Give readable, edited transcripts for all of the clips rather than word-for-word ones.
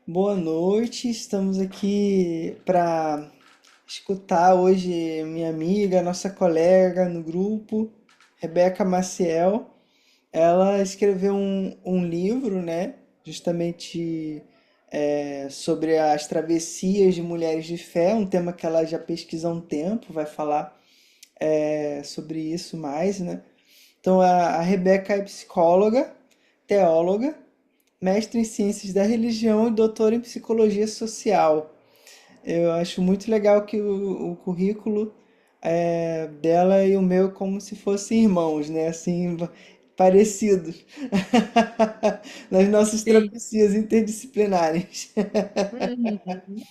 Boa noite, estamos aqui para escutar hoje minha amiga, nossa colega no grupo, Rebeca Maciel. Ela escreveu um livro, né, justamente sobre as travessias de mulheres de fé, um tema que ela já pesquisa há um tempo, vai falar sobre isso mais, né? Então a Rebeca é psicóloga, teóloga, mestre em ciências da religião e doutora em psicologia social. Eu acho muito legal que o currículo dela e o meu é como se fossem irmãos, né? Assim, parecidos nas nossas Sim. travessias interdisciplinares.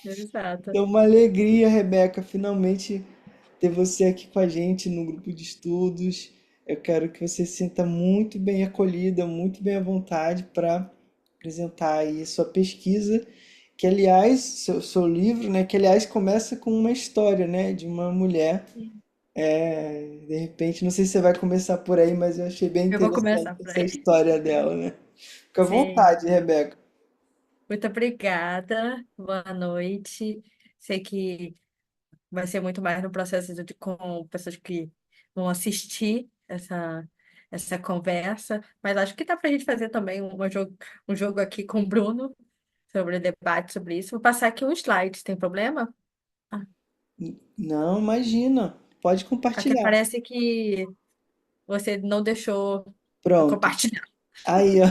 Exato. Então, uma alegria, Rebeca, finalmente ter você aqui com a gente no grupo de estudos. Eu quero que você se sinta muito bem acolhida, muito bem à vontade para apresentar aí sua pesquisa, que aliás, seu livro, né, que aliás começa com uma história, né, de uma mulher. De repente, não sei se você vai começar por aí, mas eu achei bem Eu vou interessante começar por essa aí. história dela, né? Fica à Sim. vontade, Rebeca. Muito obrigada. Boa noite. Sei que vai ser muito mais no processo com pessoas que vão assistir essa conversa, mas acho que dá para a gente fazer também um jogo aqui com o Bruno sobre o debate sobre isso. Vou passar aqui um slide, tem problema? Ah, Não, imagina. Pode aqui compartilhar. parece que você não deixou eu Pronto. compartilhar. Aí, ó.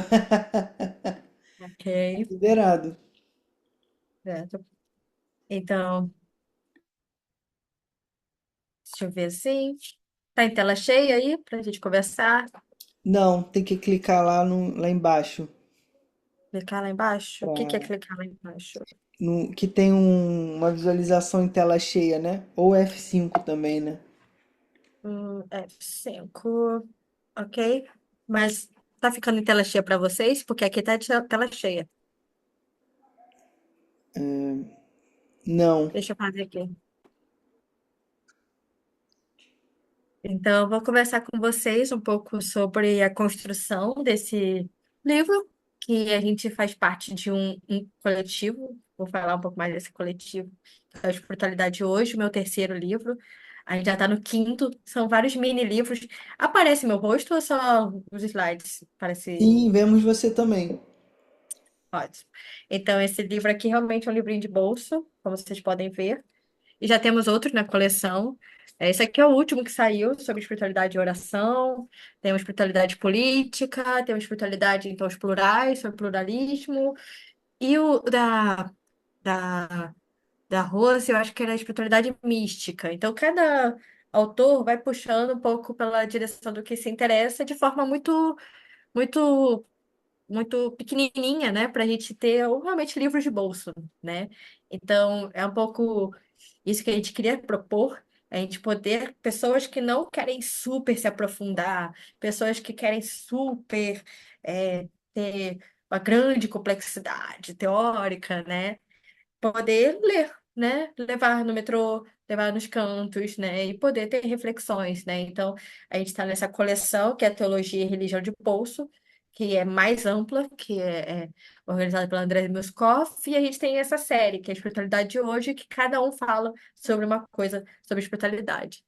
Ok, Liberado. certo. Então, deixa eu ver assim. Tá em tela cheia aí para a gente conversar? Não, tem que clicar lá, no, lá embaixo. Clicar lá embaixo? O que que é Pra, clicar lá embaixo? que tem uma visualização em tela cheia, né? Ou F5 também, né? F5, ok? Mas tá ficando em tela cheia para vocês? Porque aqui tá de tela cheia. Não. Deixa eu fazer aqui. Então, eu vou conversar com vocês um pouco sobre a construção desse livro, que a gente faz parte de um coletivo. Vou falar um pouco mais desse coletivo, que é a Espiritualidade Hoje, meu terceiro livro. A gente já está no quinto, são vários mini livros. Aparece meu rosto ou só os slides? Parece Sim, vemos você também. ótimo. Então, esse livro aqui realmente é um livrinho de bolso, como vocês podem ver. E já temos outros na coleção. Esse aqui é o último que saiu sobre espiritualidade e oração. Temos espiritualidade política, temos espiritualidade em tons plurais, sobre pluralismo. E o da, da Rose, eu acho que era a espiritualidade mística. Então, cada autor vai puxando um pouco pela direção do que se interessa, de forma muito muito pequenininha, né, para a gente ter realmente livros de bolso, né? Então, é um pouco isso que a gente queria propor, a gente poder, pessoas que não querem super se aprofundar, pessoas que querem super ter uma grande complexidade teórica, né? Poder ler, né? Levar no metrô, levar nos cantos, né? E poder ter reflexões, né? Então, a gente está nessa coleção que é Teologia e Religião de Bolso, que é mais ampla, que é organizada pela André Moscoff, e a gente tem essa série, que é a Espiritualidade de Hoje, que cada um fala sobre uma coisa sobre espiritualidade.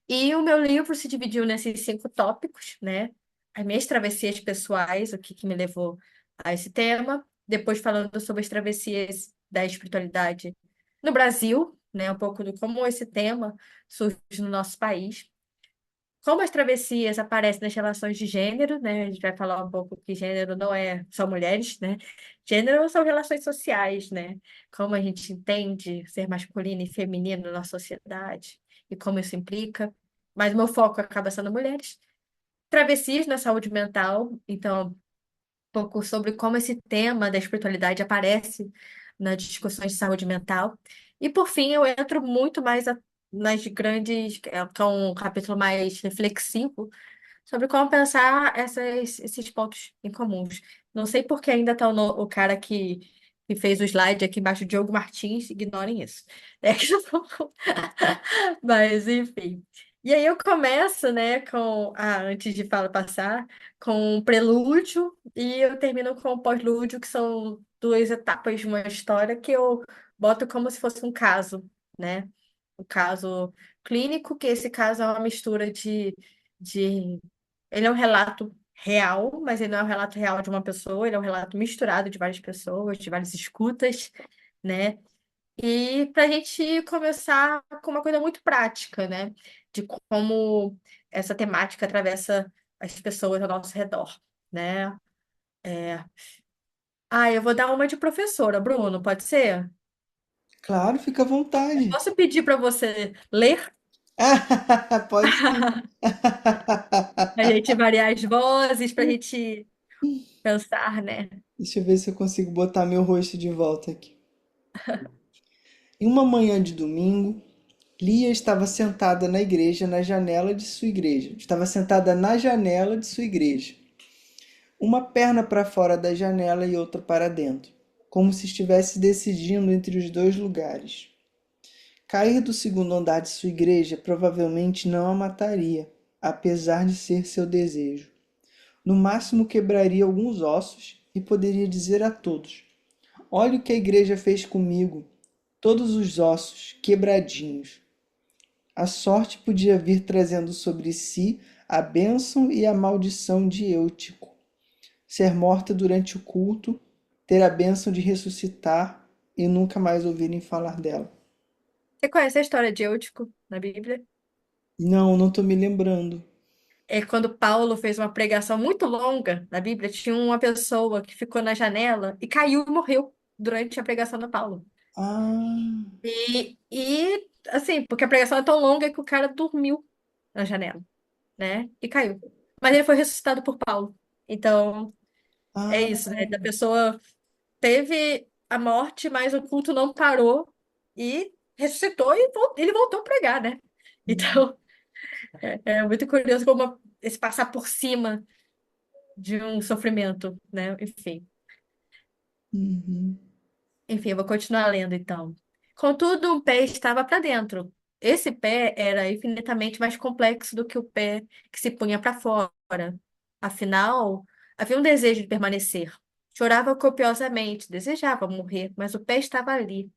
E o meu livro se dividiu nesses 5 tópicos, né? As minhas travessias pessoais, o que que me levou a esse tema. Depois falando sobre as travessias da espiritualidade no Brasil, né? Um pouco de como esse tema surge no nosso país. Como as travessias aparecem nas relações de gênero, né? A gente vai falar um pouco que gênero não é só mulheres, né? Gênero são relações sociais, né? Como a gente entende ser masculino e feminino na sociedade e como isso implica. Mas o meu foco acaba sendo mulheres. Travessias na saúde mental, então, um pouco sobre como esse tema da espiritualidade aparece nas discussões de saúde mental. E, por fim, eu entro muito mais nas grandes, que é um capítulo mais reflexivo, sobre como pensar esses pontos em comuns. Não sei por que ainda está o cara que fez o slide aqui embaixo, Diogo Martins, ignorem isso. É que eu tô- Mas, enfim. E aí eu começo, né, antes de passar, com um prelúdio, e eu termino com o pós-lúdio, que são duas etapas de uma história que eu boto como se fosse um caso, né? Um caso clínico, que esse caso é uma mistura de... Ele é um relato real, mas ele não é um relato real de uma pessoa, ele é um relato misturado de várias pessoas, de várias escutas, né? E para a gente começar com uma coisa muito prática, né? De como essa temática atravessa as pessoas ao nosso redor, né? Ah, eu vou dar uma de professora, Bruno, pode ser? Claro, fica à vontade. Posso pedir para você ler? Pode sim. A gente variar as vozes, para a gente pensar, né? Deixa eu ver se eu consigo botar meu rosto de volta aqui. Em uma manhã de domingo, Lia estava sentada na igreja, na janela de sua igreja. Estava sentada na janela de sua igreja, uma perna para fora da janela e outra para dentro, como se estivesse decidindo entre os dois lugares. Cair do segundo andar de sua igreja provavelmente não a mataria, apesar de ser seu desejo. No máximo quebraria alguns ossos e poderia dizer a todos: olhe o que a igreja fez comigo, todos os ossos quebradinhos. A sorte podia vir trazendo sobre si a bênção e a maldição de Eutico. Ser morta durante o culto, ter a bênção de ressuscitar e nunca mais ouvirem falar dela. Você conhece a história de Eutico na Bíblia? Não, não estou me lembrando. É quando Paulo fez uma pregação muito longa na Bíblia, tinha uma pessoa que ficou na janela e caiu e morreu durante a pregação do Paulo. Ah, Assim, porque a pregação é tão longa que o cara dormiu na janela, né? E caiu. Mas ele foi ressuscitado por Paulo. Então, é ah, isso, né? A pessoa teve a morte, mas o culto não parou e ressuscitou e ele voltou a pregar, né? Então, é muito curioso como esse passar por cima de um sofrimento, né? uhum, Enfim, eu vou continuar lendo então. Contudo, um pé estava para dentro. Esse pé era infinitamente mais complexo do que o pé que se punha para fora. Afinal, havia um desejo de permanecer. Chorava copiosamente, desejava morrer, mas o pé estava ali.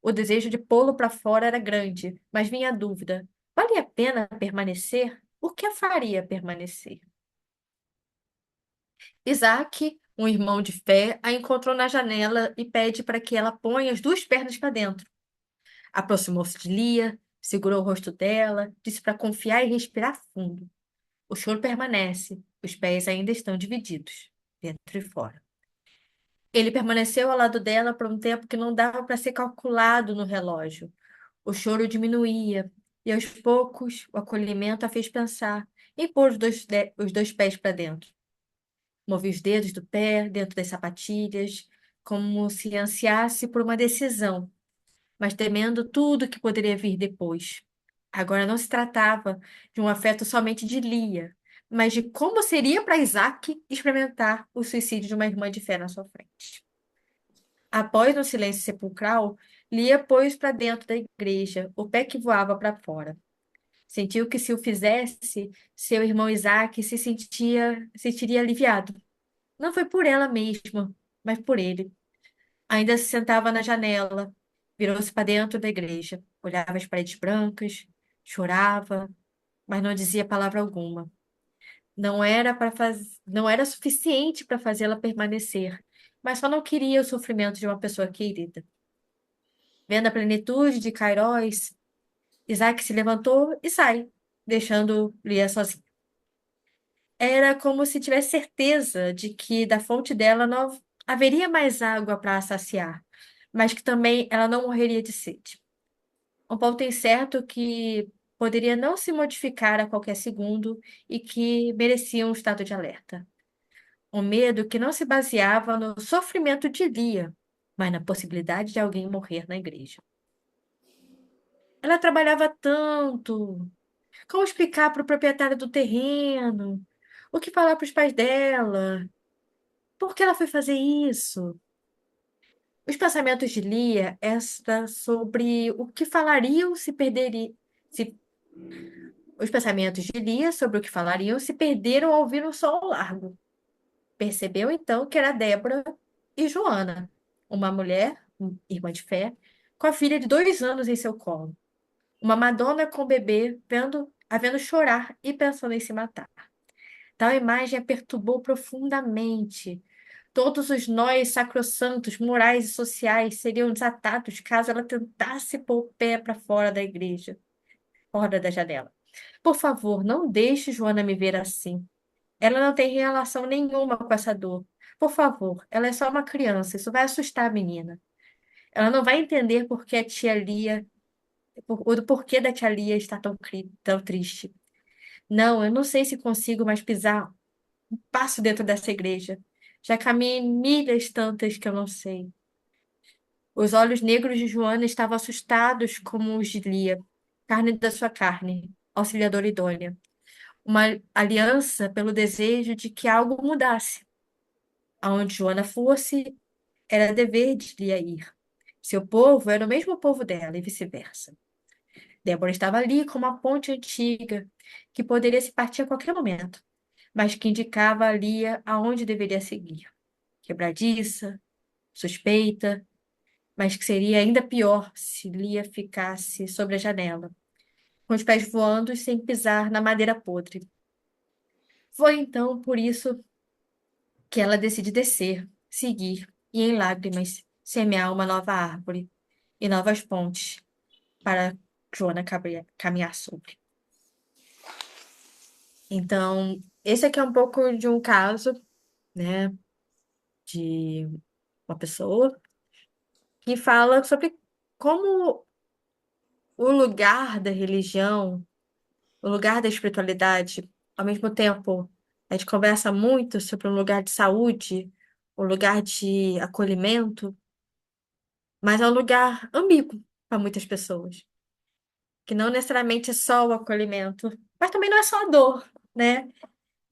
O desejo de pô-lo para fora era grande, mas vinha a dúvida: valia a pena permanecer? O que a faria permanecer? Isaac, um irmão de fé, a encontrou na janela e pede para que ela ponha as duas pernas para dentro. Aproximou-se de Lia, segurou o rosto dela, disse para confiar e respirar fundo. O choro permanece, os pés ainda estão divididos, dentro e fora. Ele permaneceu ao lado dela por um tempo que não dava para ser calculado no relógio. O choro diminuía, e aos poucos o acolhimento a fez pensar em pôr os dois pés para dentro. Movia os dedos do pé dentro das sapatilhas, como se ansiasse por uma decisão, mas temendo tudo que poderia vir depois. Agora não se tratava de um afeto somente de Lia, mas de como seria para Isaac experimentar o suicídio de uma irmã de fé na sua frente. Após um silêncio sepulcral, Lia pôs para dentro da igreja o pé que voava para fora. Sentiu que se o fizesse, seu irmão Isaac sentiria aliviado. Não foi por ela mesma, mas por ele. Ainda se sentava na janela, virou-se para dentro da igreja, olhava as paredes brancas, chorava, mas não dizia palavra alguma. Não era suficiente para fazê-la permanecer, mas só não queria o sofrimento de uma pessoa querida. Vendo a plenitude de Kairos, Isaac se levantou e sai, deixando Lia sozinha. Era como se tivesse certeza de que da fonte dela não haveria mais água para a saciar, mas que também ela não morreria de sede. Um ponto incerto que poderia não se modificar a qualquer segundo e que merecia um estado de alerta. Um medo que não se baseava no sofrimento de Lia, mas na possibilidade de alguém morrer na igreja. Ela trabalhava tanto. Como explicar para o proprietário do terreno? O que falar para os pais dela? Por que ela foi fazer isso? Os pensamentos de Lia esta sobre o que falariam se perderia, se os pensamentos de Lia sobre o que falariam se perderam ao ouvir um som largo. Percebeu então que era Débora e Joana, uma mulher, irmã de fé, com a filha de 2 anos em seu colo. Uma Madonna com o bebê a vendo chorar e pensando em se matar. Tal imagem a perturbou profundamente. Todos os nós sacrossantos, morais e sociais seriam desatados caso ela tentasse pôr o pé para fora da igreja, fora da janela. Por favor, não deixe Joana me ver assim. Ela não tem relação nenhuma com essa dor. Por favor, ela é só uma criança. Isso vai assustar a menina. Ela não vai entender por que a tia Lia, o do porquê da tia Lia está tão triste. Não, eu não sei se consigo mais pisar um passo dentro dessa igreja. Já caminhei milhas tantas que eu não sei. Os olhos negros de Joana estavam assustados como os de Lia, carne da sua carne, auxiliadora idônea. Uma aliança pelo desejo de que algo mudasse. Aonde Joana fosse, era dever de Lia ir. Seu povo era o mesmo povo dela e vice-versa. Débora estava ali como uma ponte antiga, que poderia se partir a qualquer momento, mas que indicava a Lia aonde deveria seguir. Quebradiça, suspeita, mas que seria ainda pior se Lia ficasse sobre a janela, com os pés voando e sem pisar na madeira podre. Foi então por isso que ela decide descer, seguir e, em lágrimas, semear uma nova árvore e novas pontes para Joana caminhar sobre. Então, esse aqui é um pouco de um caso, né, de uma pessoa que fala sobre como o lugar da religião, o lugar da espiritualidade, ao mesmo tempo, a gente conversa muito sobre um lugar de saúde, um lugar de acolhimento, mas é um lugar ambíguo para muitas pessoas, que não necessariamente é só o acolhimento, mas também não é só a dor, né?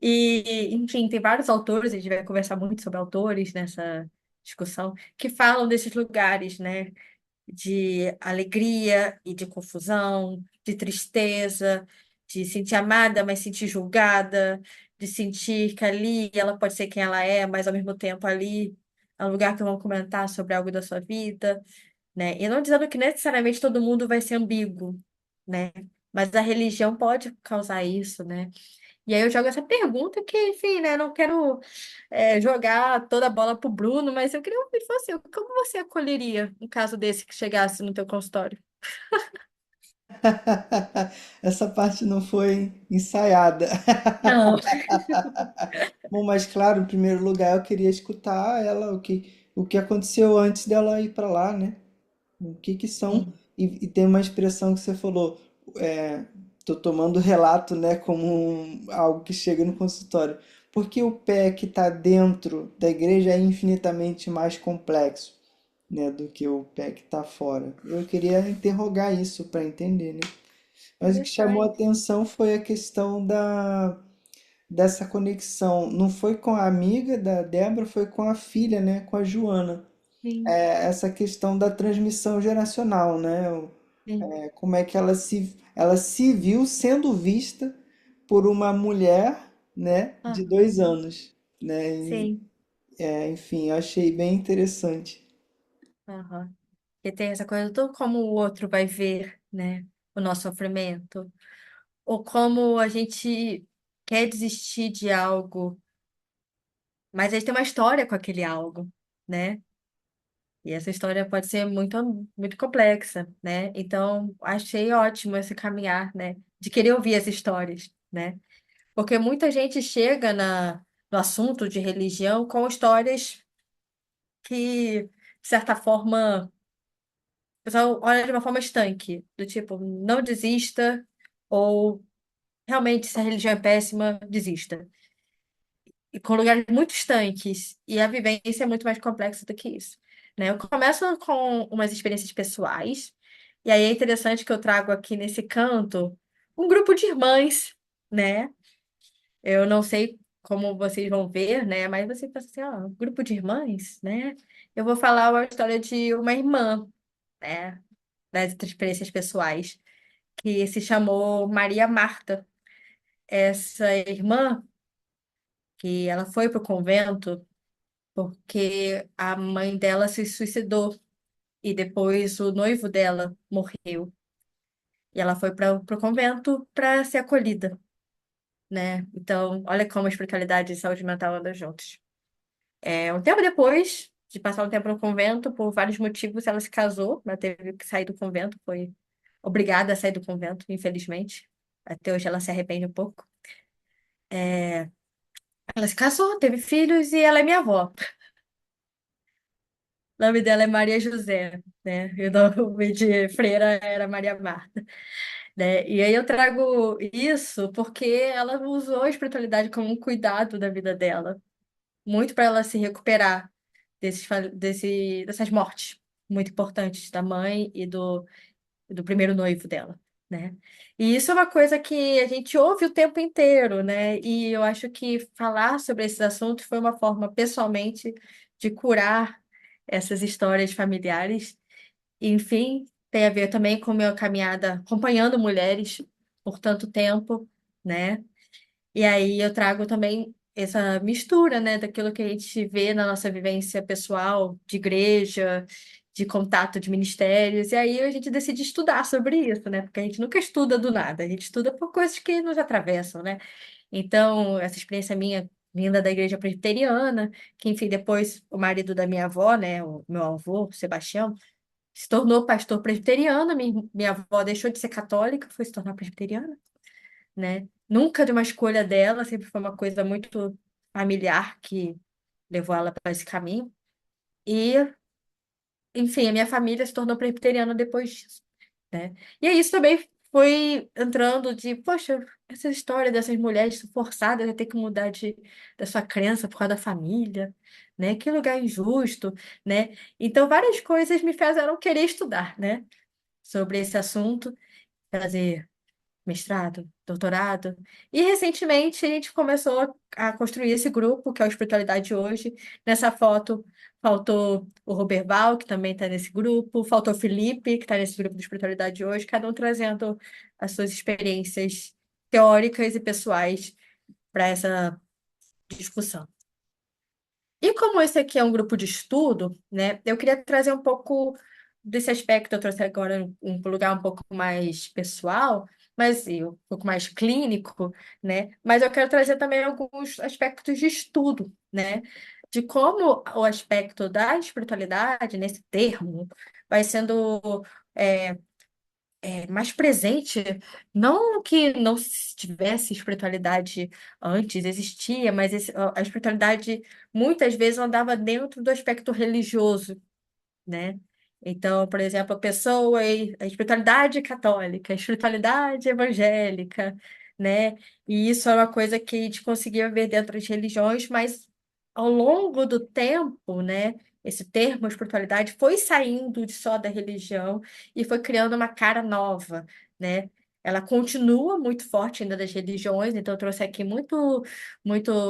E, enfim, tem vários autores, a gente vai conversar muito sobre autores nessa discussão, que falam desses lugares, né? De alegria e de confusão, de tristeza, de sentir amada, mas sentir julgada, de sentir que ali ela pode ser quem ela é, mas ao mesmo tempo ali é um lugar que vão comentar sobre algo da sua vida, né? E não dizendo que necessariamente todo mundo vai ser ambíguo, né? Mas a religião pode causar isso, né? E aí eu jogo essa pergunta que, enfim, né? Não quero jogar toda a bola pro Bruno, mas eu queria ouvir de você. Como você acolheria um caso desse que chegasse no teu consultório? Essa parte não foi ensaiada. Não. Bom, mas claro, em primeiro lugar eu queria escutar ela, o que aconteceu antes dela ir para lá, né? O que que são, Sim, e tem uma expressão que você falou, tô tomando relato, né, como algo que chega no consultório. Porque o pé que está dentro da igreja é infinitamente mais complexo, né, do que o pé que está fora. Eu queria interrogar isso para entender, né? Mas o que chamou a interessante. atenção foi a questão dessa conexão. Não foi com a amiga da Débora, foi com a filha, né, com a Joana. Sim, É, essa questão da transmissão geracional, né? sim. Como é que ela se viu sendo vista por uma mulher, né, de dois Aham, anos, né? sim. Enfim, eu achei bem interessante. Aham. E tem essa coisa do como o outro vai ver, né, o nosso sofrimento, ou como a gente quer desistir de algo, mas a gente tem uma história com aquele algo, né? E essa história pode ser muito complexa, né? Então, achei ótimo esse caminhar, né? De querer ouvir as histórias, né? Porque muita gente chega no assunto de religião com histórias que, de certa forma, o pessoal olha de uma forma estanque, do tipo, não desista, ou realmente, se a religião é péssima, desista. E com lugares muito estanques, e a vivência é muito mais complexa do que isso, né? Eu começo com umas experiências pessoais, e aí é interessante que eu trago aqui nesse canto um grupo de irmãs, né? Eu não sei como vocês vão ver, né? Mas você pensa assim, ó, um grupo de irmãs, né? Eu vou falar a história de uma irmã, né? Das experiências pessoais, que se chamou Maria Marta. Essa irmã, que ela foi para o convento porque a mãe dela se suicidou e depois o noivo dela morreu. E ela foi para o convento para ser acolhida, né? Então, olha como a espiritualidade e saúde mental andam juntos. Um tempo depois de passar um tempo no convento, por vários motivos, ela se casou, ela teve que sair do convento, foi obrigada a sair do convento, infelizmente. Até hoje ela se arrepende um pouco. Ela se casou, teve filhos e ela é minha avó. O nome dela é Maria José, né? E o nome de freira era Maria Marta, né? E aí eu trago isso porque ela usou a espiritualidade como um cuidado da vida dela, muito para ela se recuperar dessas mortes muito importantes da mãe e do primeiro noivo dela, né? E isso é uma coisa que a gente ouve o tempo inteiro, né? E eu acho que falar sobre esses assuntos foi uma forma, pessoalmente, de curar essas histórias familiares. Enfim, tem a ver também com a minha caminhada acompanhando mulheres por tanto tempo, né? E aí eu trago também essa mistura, né, daquilo que a gente vê na nossa vivência pessoal, de igreja, de contato de ministérios, e aí a gente decide estudar sobre isso, né? Porque a gente nunca estuda do nada, a gente estuda por coisas que nos atravessam, né? Então, essa experiência minha, vinda da igreja presbiteriana, que enfim, depois o marido da minha avó, né, o meu avô, Sebastião, se tornou pastor presbiteriano, minha avó deixou de ser católica, foi se tornar presbiteriana, né? Nunca de uma escolha dela, sempre foi uma coisa muito familiar que levou ela para esse caminho. E, enfim, a minha família se tornou presbiteriana depois disso, né? E aí isso também foi entrando de, poxa, essa história dessas mulheres forçadas a ter que mudar da sua crença por causa da família, né? Que lugar injusto, né? Então, várias coisas me fizeram querer estudar, né? Sobre esse assunto, fazer mestrado, doutorado. E recentemente a gente começou a construir esse grupo, que é o Espiritualidade Hoje. Nessa foto faltou o Roberval, que também está nesse grupo, faltou o Felipe, que está nesse grupo do Espiritualidade Hoje, cada um trazendo as suas experiências teóricas e pessoais para essa discussão. E como esse aqui é um grupo de estudo, né, eu queria trazer um pouco desse aspecto, eu trouxe agora um lugar um pouco mais pessoal, mas e um pouco mais clínico, né? Mas eu quero trazer também alguns aspectos de estudo, né? De como o aspecto da espiritualidade, nesse termo, vai sendo é, mais presente, não que não se tivesse espiritualidade antes, existia, mas a espiritualidade muitas vezes andava dentro do aspecto religioso, né? Então, por exemplo, a espiritualidade católica, a espiritualidade evangélica, né? E isso é uma coisa que a gente conseguia ver dentro das religiões, mas ao longo do tempo, né? Esse termo espiritualidade foi saindo de só da religião e foi criando uma cara nova, né? Ela continua muito forte ainda das religiões, então eu trouxe aqui muito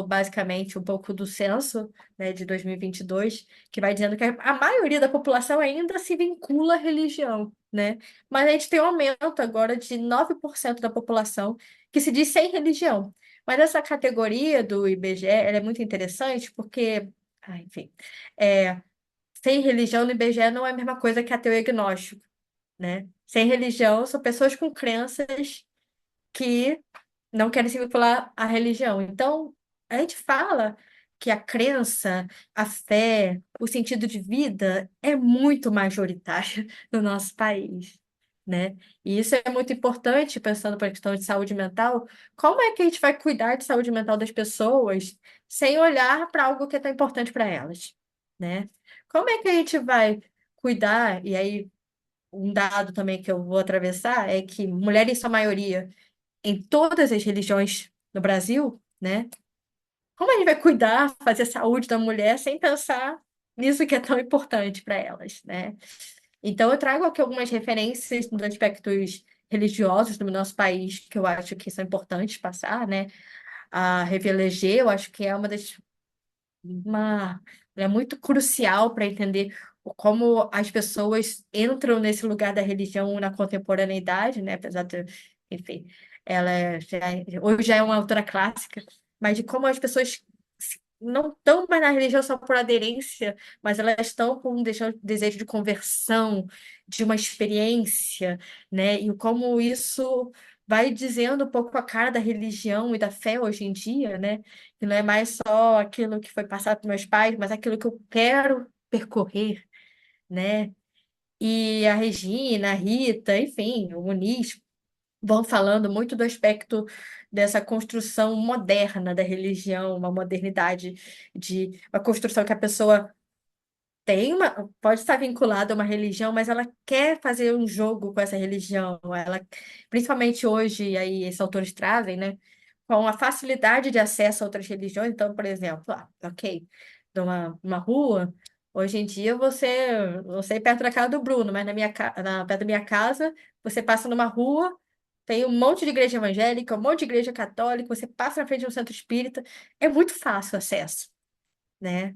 basicamente um pouco do censo, né, de 2022 que vai dizendo que a maioria da população ainda se vincula à religião, né? Mas a gente tem um aumento agora de 9% da população que se diz sem religião. Mas essa categoria do IBGE, ela é muito interessante porque, enfim, é, sem religião no IBGE não é a mesma coisa que ateu e agnóstico, né? Sem religião são pessoas com crenças que não querem se vincular à religião. Então, a gente fala que a crença, a fé, o sentido de vida é muito majoritário no nosso país, né? E isso é muito importante, pensando para a questão de saúde mental. Como é que a gente vai cuidar de saúde mental das pessoas sem olhar para algo que é tão importante para elas, né? Como é que a gente vai cuidar, e aí um dado também que eu vou atravessar é que mulheres são a maioria em todas as religiões no Brasil, né? Como a gente vai cuidar, fazer a saúde da mulher sem pensar nisso que é tão importante para elas, né? Então, eu trago aqui algumas referências nos aspectos religiosos do nosso país que eu acho que são importantes passar, né? A Revier eu acho que é uma é muito crucial para entender como as pessoas entram nesse lugar da religião na contemporaneidade, né? Apesar de, enfim, hoje já é uma autora clássica, mas de como as pessoas não estão mais na religião só por aderência, mas elas estão com um desejo de conversão, de uma experiência, né? E como isso vai dizendo um pouco a cara da religião e da fé hoje em dia, né? Que não é mais só aquilo que foi passado por meus pais, mas aquilo que eu quero percorrer, né? E a Regina, a Rita, enfim, o Muniz vão falando muito do aspecto dessa construção moderna da religião, uma modernidade de uma construção que a pessoa pode estar vinculada a uma religião, mas ela quer fazer um jogo com essa religião. Ela, principalmente hoje, e aí esses autores trazem, né, com a facilidade de acesso a outras religiões. Então, por exemplo, ok, numa rua, hoje em dia você, não sei perto da casa do Bruno, mas perto da minha casa, você passa numa rua, tem um monte de igreja evangélica, um monte de igreja católica, você passa na frente de um centro espírita, é muito fácil o acesso, né?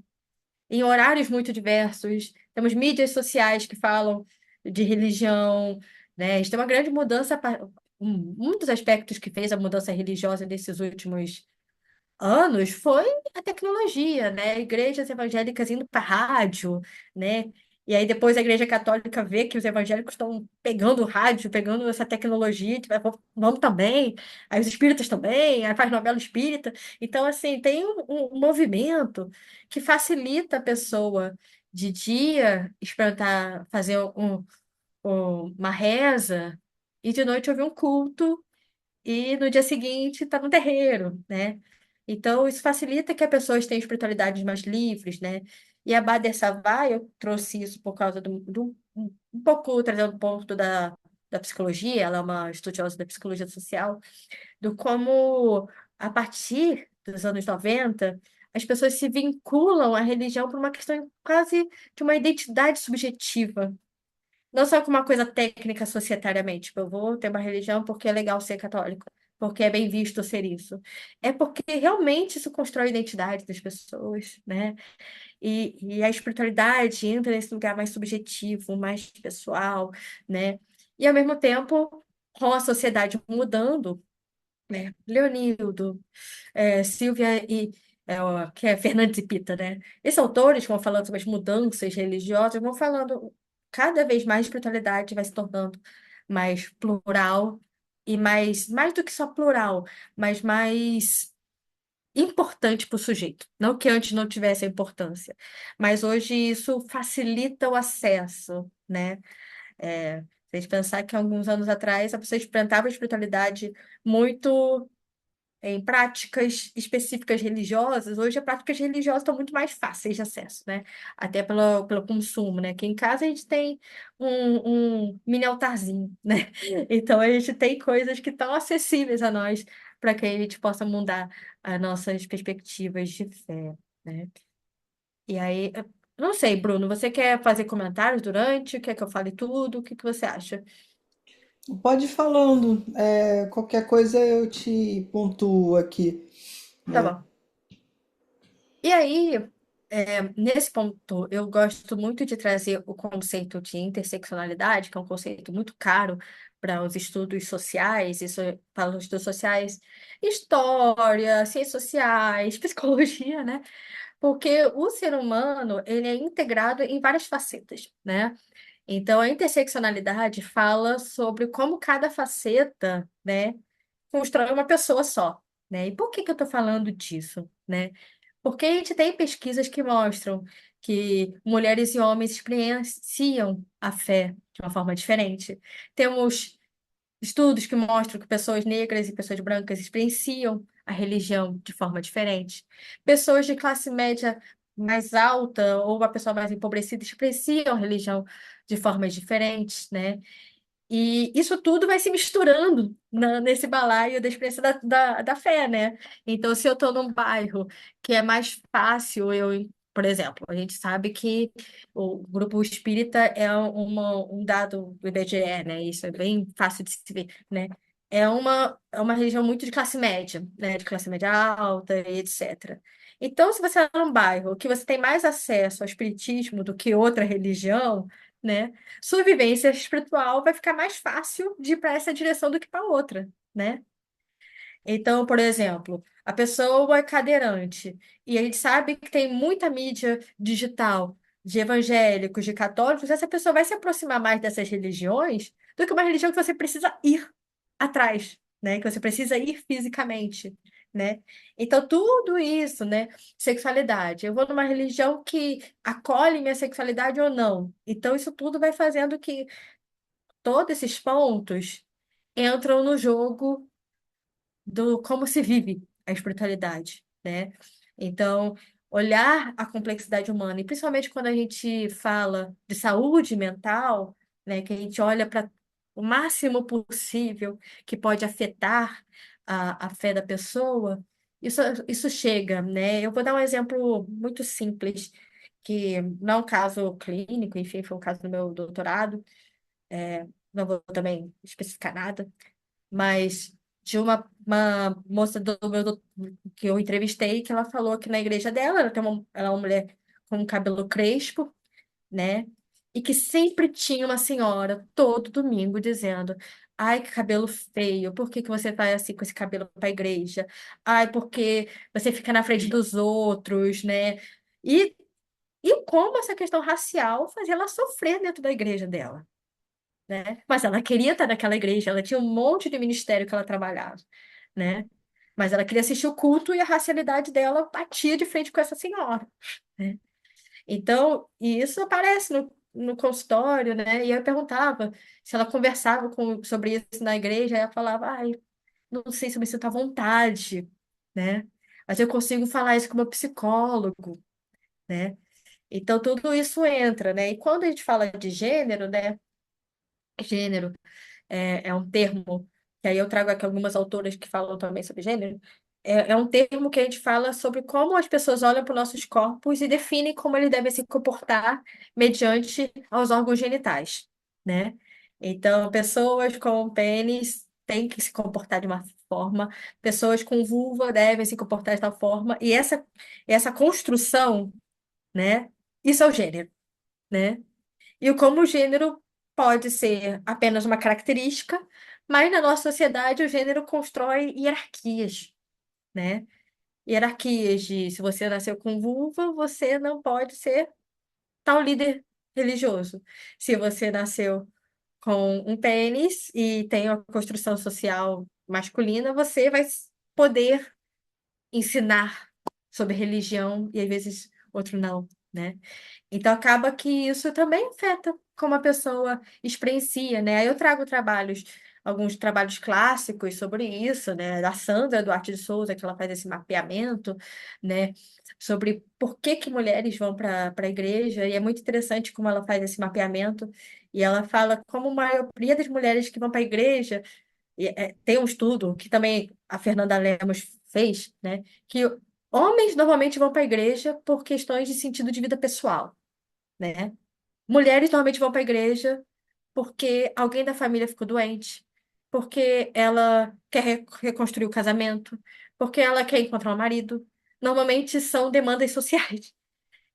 Em horários muito diversos. Temos mídias sociais que falam de religião, né? A gente tem uma grande mudança. Um dos aspectos que fez a mudança religiosa nesses últimos anos foi a tecnologia, né? Igrejas evangélicas indo para rádio, né? E aí depois a Igreja Católica vê que os evangélicos estão pegando o rádio, pegando essa tecnologia, tipo, vamos também, aí os espíritas também, aí faz novela espírita. Então, assim, tem um movimento que facilita a pessoa de dia experimentar, fazer uma reza e de noite ouvir um culto e no dia seguinte está no terreiro, né? Então, isso facilita que as pessoas tenham espiritualidades mais livres, né? E a Bader Savai, eu trouxe isso por causa um pouco trazendo um ponto da psicologia, ela é uma estudiosa da psicologia social, do como, a partir dos anos 90 as pessoas se vinculam à religião por uma questão quase de uma identidade subjetiva, não só com uma coisa técnica societariamente, tipo, eu vou ter uma religião porque é legal ser católico, porque é bem visto ser isso. É porque realmente isso constrói a identidade das pessoas, né? E a espiritualidade entra nesse lugar mais subjetivo, mais pessoal, né? E ao mesmo tempo, com a sociedade mudando, né? Leonildo, Silvia que é Fernandes e Pita, né? Esses autores que vão falando sobre as mudanças religiosas, vão falando cada vez mais a espiritualidade vai se tornando mais plural e mais do que só plural, mas mais importante para o sujeito. Não que antes não tivesse a importância, mas hoje isso facilita o acesso, né? Se a gente pensar que alguns anos atrás a pessoa experimentava a espiritualidade muito em práticas específicas religiosas, hoje as práticas religiosas estão muito mais fáceis de acesso, né? Até pelo consumo, né? Aqui em casa a gente tem um mini altarzinho, né? Então a gente tem coisas que estão acessíveis a nós para que a gente possa mudar as nossas perspectivas de fé, né? E aí, eu não sei, Bruno, você quer fazer comentários durante? Quer que eu fale tudo? O que que você acha? Pode ir falando, qualquer coisa eu te pontuo aqui, Tá né? bom. E aí, nesse ponto, eu gosto muito de trazer o conceito de interseccionalidade, que é um conceito muito caro para os estudos sociais, isso para os estudos sociais, história, ciências sociais, psicologia, né? Porque o ser humano, ele é integrado em várias facetas, né? Então, a interseccionalidade fala sobre como cada faceta, né, constrói uma pessoa só, né? E por que que eu estou falando disso, né? Porque a gente tem pesquisas que mostram que mulheres e homens experienciam a fé de uma forma diferente. Temos estudos que mostram que pessoas negras e pessoas brancas experienciam a religião de forma diferente. Pessoas de classe média mais alta ou uma pessoa mais empobrecida experienciam a religião de formas diferentes, né? E isso tudo vai se misturando nesse balaio da experiência da fé, né? Então, se eu estou num bairro que é mais fácil, por exemplo, a gente sabe que o grupo espírita é um dado do IBGE, né? Isso é bem fácil de se ver, né? É uma região muito de classe média, né? De classe média alta e etc. Então, se você é num bairro que você tem mais acesso ao espiritismo do que outra religião, né? Sua vivência espiritual vai ficar mais fácil de ir para essa direção do que para outra, né? Então, por exemplo, a pessoa é cadeirante e a gente sabe que tem muita mídia digital de evangélicos, de católicos, essa pessoa vai se aproximar mais dessas religiões do que uma religião que você precisa ir atrás, né? Que você precisa ir fisicamente, né? Então, tudo isso, né? Sexualidade. Eu vou numa religião que acolhe minha sexualidade ou não. Então, isso tudo vai fazendo que todos esses pontos entram no jogo do como se vive a espiritualidade, né? Então, olhar a complexidade humana, e principalmente quando a gente fala de saúde mental, né, que a gente olha para o máximo possível que pode afetar a fé da pessoa, isso chega, né? Eu vou dar um exemplo muito simples, que não é um caso clínico, enfim, foi um caso do meu doutorado, não vou também especificar nada, mas de uma moça que eu entrevistei, que ela falou que na igreja dela, ela é uma mulher com cabelo crespo, né? E que sempre tinha uma senhora todo domingo dizendo: Ai, que cabelo feio, por que que você vai assim com esse cabelo para a igreja? Ai, porque você fica na frente dos outros, né? E, e como essa questão racial fazia ela sofrer dentro da igreja dela, né? Mas ela queria estar naquela igreja, ela tinha um monte de ministério que ela trabalhava, né? Mas ela queria assistir o culto e a racialidade dela batia de frente com essa senhora, né? Então, e isso aparece no consultório, né? E eu perguntava se ela conversava sobre isso na igreja, e ela falava, ai, não sei se eu me sinto à vontade, né? Mas eu consigo falar isso com o meu psicólogo, né? Então, tudo isso entra, né? E quando a gente fala de gênero, né? Gênero é um termo, que aí eu trago aqui algumas autoras que falam também sobre gênero, é um termo que a gente fala sobre como as pessoas olham para os nossos corpos e definem como eles devem se comportar mediante aos órgãos genitais, né? Então, pessoas com pênis têm que se comportar de uma forma, pessoas com vulva devem se comportar de tal forma, e essa construção, né? Isso é o gênero, né? E o como o gênero pode ser apenas uma característica, mas na nossa sociedade o gênero constrói hierarquias, né? Hierarquias de se você nasceu com vulva, você não pode ser tal líder religioso. Se você nasceu com um pênis e tem uma construção social masculina, você vai poder ensinar sobre religião e às vezes outro não, né? Então acaba que isso também afeta como a pessoa experiencia, né? Aí eu trago alguns trabalhos clássicos sobre isso, né? Da Sandra Duarte de Souza, que ela faz esse mapeamento, né? Sobre por que que mulheres vão para a igreja, e é muito interessante como ela faz esse mapeamento, e ela fala como a maioria das mulheres que vão para a igreja, tem um estudo que também a Fernanda Lemos fez, né? Que homens normalmente vão para a igreja por questões de sentido de vida pessoal, né? Mulheres normalmente vão para a igreja porque alguém da família ficou doente, porque ela quer reconstruir o casamento, porque ela quer encontrar um marido. Normalmente são demandas sociais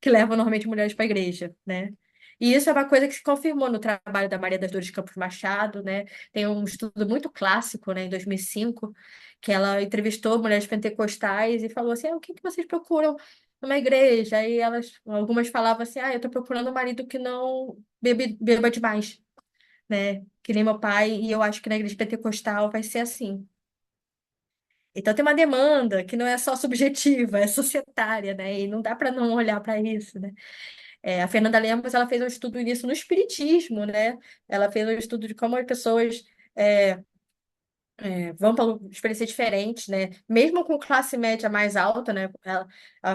que levam normalmente mulheres para a igreja, né? E isso é uma coisa que se confirmou no trabalho da Maria das Dores Campos Machado, né? Tem um estudo muito clássico, né, em 2005, que ela entrevistou mulheres pentecostais e falou assim: o que que vocês procuram numa igreja? Aí algumas falavam assim: eu estou procurando um marido que não beba demais, né? Que nem meu pai, e eu acho que na igreja pentecostal vai ser assim. Então tem uma demanda que não é só subjetiva, é societária, né? E não dá para não olhar para isso, né? A Fernanda Lemos, ela fez um estudo nisso no espiritismo, né? Ela fez um estudo de como as pessoas é, vão para experiências diferentes, né? Mesmo com classe média mais alta, né? Ela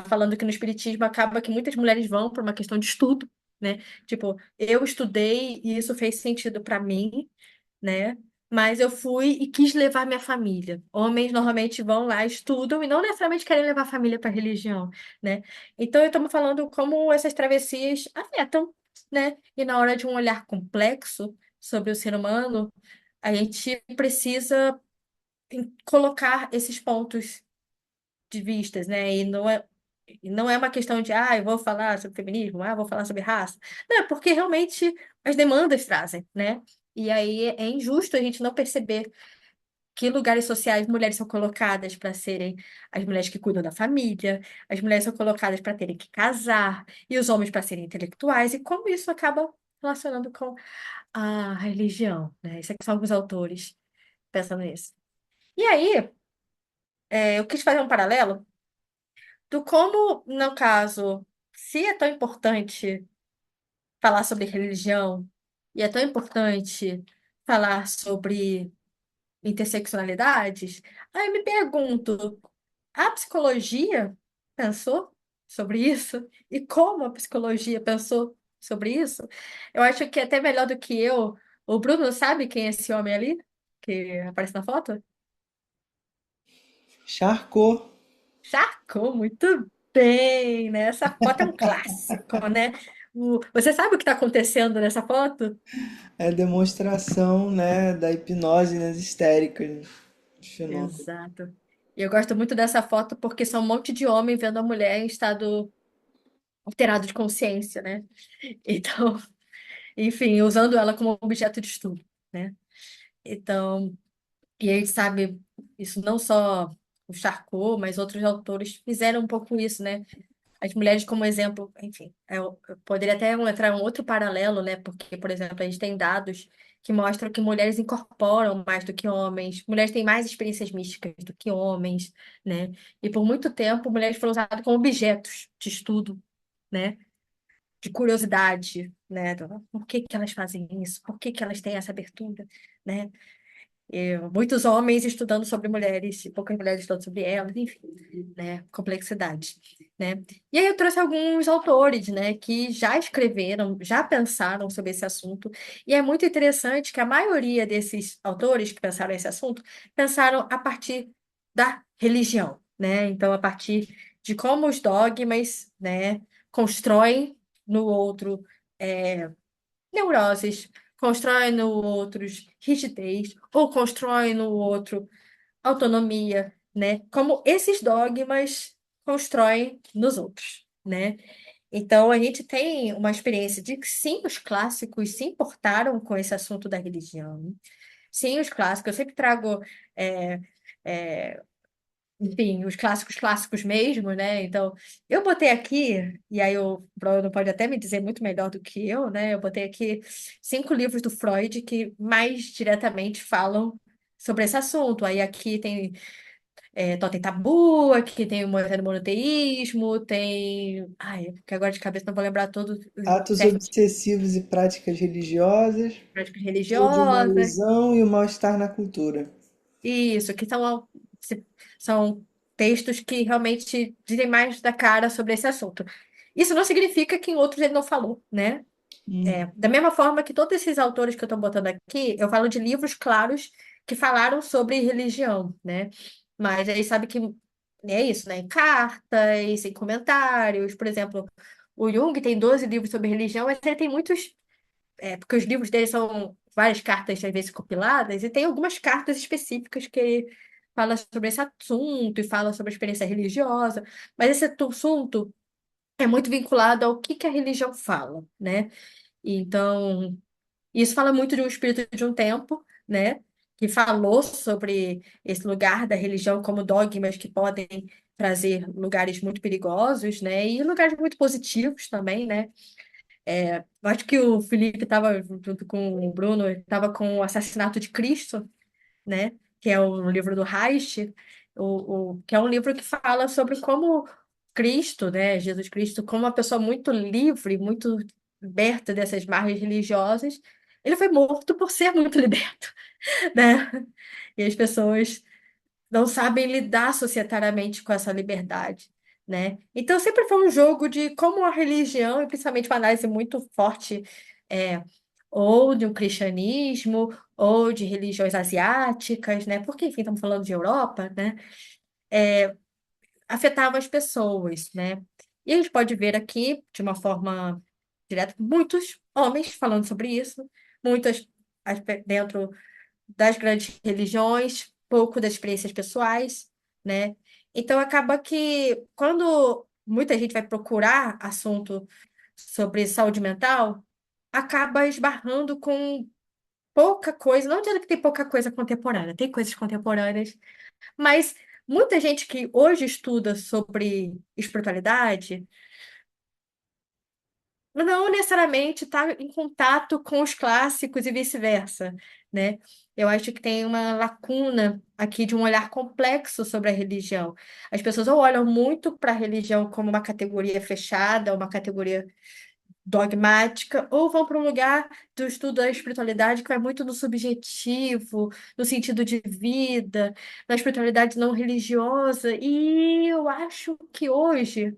falando que no espiritismo acaba que muitas mulheres vão por uma questão de estudo, né? Tipo, eu estudei e isso fez sentido para mim, né? Mas eu fui e quis levar minha família. Homens normalmente vão lá, estudam e não necessariamente querem levar a família para a religião, né? Então, eu estou falando como essas travessias afetam, né? E na hora de um olhar complexo sobre o ser humano, a gente precisa colocar esses pontos de vistas, né? E não é uma questão de, eu vou falar sobre feminismo, eu vou falar sobre raça. Não, é porque realmente as demandas trazem, né? E aí é injusto a gente não perceber que lugares sociais mulheres são colocadas para serem as mulheres que cuidam da família, as mulheres são colocadas para terem que casar, e os homens para serem intelectuais, e como isso acaba relacionando com a religião, né? Isso aqui são alguns autores pensando nisso. E aí, eu quis fazer um paralelo do como, no caso, se é tão importante falar sobre religião, e é tão importante falar sobre interseccionalidades, aí eu me pergunto, a psicologia pensou sobre isso? E como a psicologia pensou sobre isso? Eu acho que é até melhor do que eu. O Bruno sabe quem é esse homem ali, que aparece na foto? Charcot Sacou muito bem, né? Essa foto é um clássico, né? Você sabe o que está acontecendo nessa foto? é demonstração, né, da hipnose nas histéricas de Finócrito. Exato. E eu gosto muito dessa foto porque são um monte de homem vendo a mulher em estado alterado de consciência, né? Então, enfim, usando ela como objeto de estudo, né? Então, e a gente sabe, isso não só o Charcot, mas outros autores fizeram um pouco isso, né? As mulheres como exemplo, enfim, eu poderia até entrar em um outro paralelo, né? Porque, por exemplo, a gente tem dados que mostram que mulheres incorporam mais do que homens, mulheres têm mais experiências místicas do que homens, né? E por muito tempo, mulheres foram usadas como objetos de estudo, né? De curiosidade, né? Por que que elas fazem isso? Por que que elas têm essa abertura, né? E muitos homens estudando sobre mulheres, e poucas mulheres estudando sobre elas, enfim, né? Complexidade, né? E aí eu trouxe alguns autores, né, que já escreveram, já pensaram sobre esse assunto, e é muito interessante que a maioria desses autores que pensaram esse assunto pensaram a partir da religião, né? Então, a partir de como os dogmas, né, constroem no outro neuroses, constrói no outros rigidez, ou constrói no outro autonomia, né? Como esses dogmas constroem nos outros, né? Então, a gente tem uma experiência de que sim, os clássicos se importaram com esse assunto da religião. Sim, os clássicos. Eu sempre trago é, é, enfim, os clássicos clássicos mesmo, né? Então, eu botei aqui, e aí o Bruno pode até me dizer muito melhor do que eu, né? Eu botei aqui 5 livros do Freud que mais diretamente falam sobre esse assunto. Aí aqui tem Totem Tabu, aqui tem o Monoteísmo, tem. Ai, que agora de cabeça não vou lembrar todos Atos certo, obsessivos e práticas religiosas, práticas ou de uma religiosas. ilusão e o mal-estar na cultura. Isso, são textos que realmente dizem mais da cara sobre esse assunto. Isso não significa que em outros ele não falou, né? Hum. Da mesma forma que todos esses autores que eu estou botando aqui, eu falo de livros claros que falaram sobre religião, né? Mas aí sabe que é isso, né? Em cartas, em comentários, por exemplo, o Jung tem 12 livros sobre religião, mas ele tem muitos porque os livros dele são várias cartas, às vezes, compiladas, e tem algumas cartas específicas que ele fala sobre esse assunto e fala sobre a experiência religiosa, mas esse assunto é muito vinculado ao que a religião fala, né? Então, isso fala muito de um espírito de um tempo, né? Que falou sobre esse lugar da religião como dogmas que podem trazer lugares muito perigosos, né? E lugares muito positivos também, né? Eu acho que o Felipe estava junto com o Bruno, estava com o Assassinato de Cristo, né? Que é o livro do Reich, que é um livro que fala sobre como Cristo, né? Jesus Cristo, como uma pessoa muito livre, muito liberta dessas margens religiosas, ele foi morto por ser muito liberto, né? E as pessoas não sabem lidar societariamente com essa liberdade, né? Então sempre foi um jogo de como a religião, e principalmente uma análise muito forte, é, ou de um cristianismo, ou de religiões asiáticas, né? Porque, enfim, estamos falando de Europa, né? Afetavam as pessoas, né? E a gente pode ver aqui, de uma forma direta, muitos homens falando sobre isso, muitas dentro das grandes religiões, pouco das experiências pessoais, né? Então acaba que quando muita gente vai procurar assunto sobre saúde mental, acaba esbarrando com pouca coisa, não dizendo que tem pouca coisa contemporânea, tem coisas contemporâneas, mas muita gente que hoje estuda sobre espiritualidade não necessariamente está em contato com os clássicos e vice-versa, né? Eu acho que tem uma lacuna aqui de um olhar complexo sobre a religião. As pessoas ou olham muito para a religião como uma categoria fechada, uma categoria dogmática, ou vão para um lugar do estudo da espiritualidade que vai muito no subjetivo, no sentido de vida, na espiritualidade não religiosa. E eu acho que hoje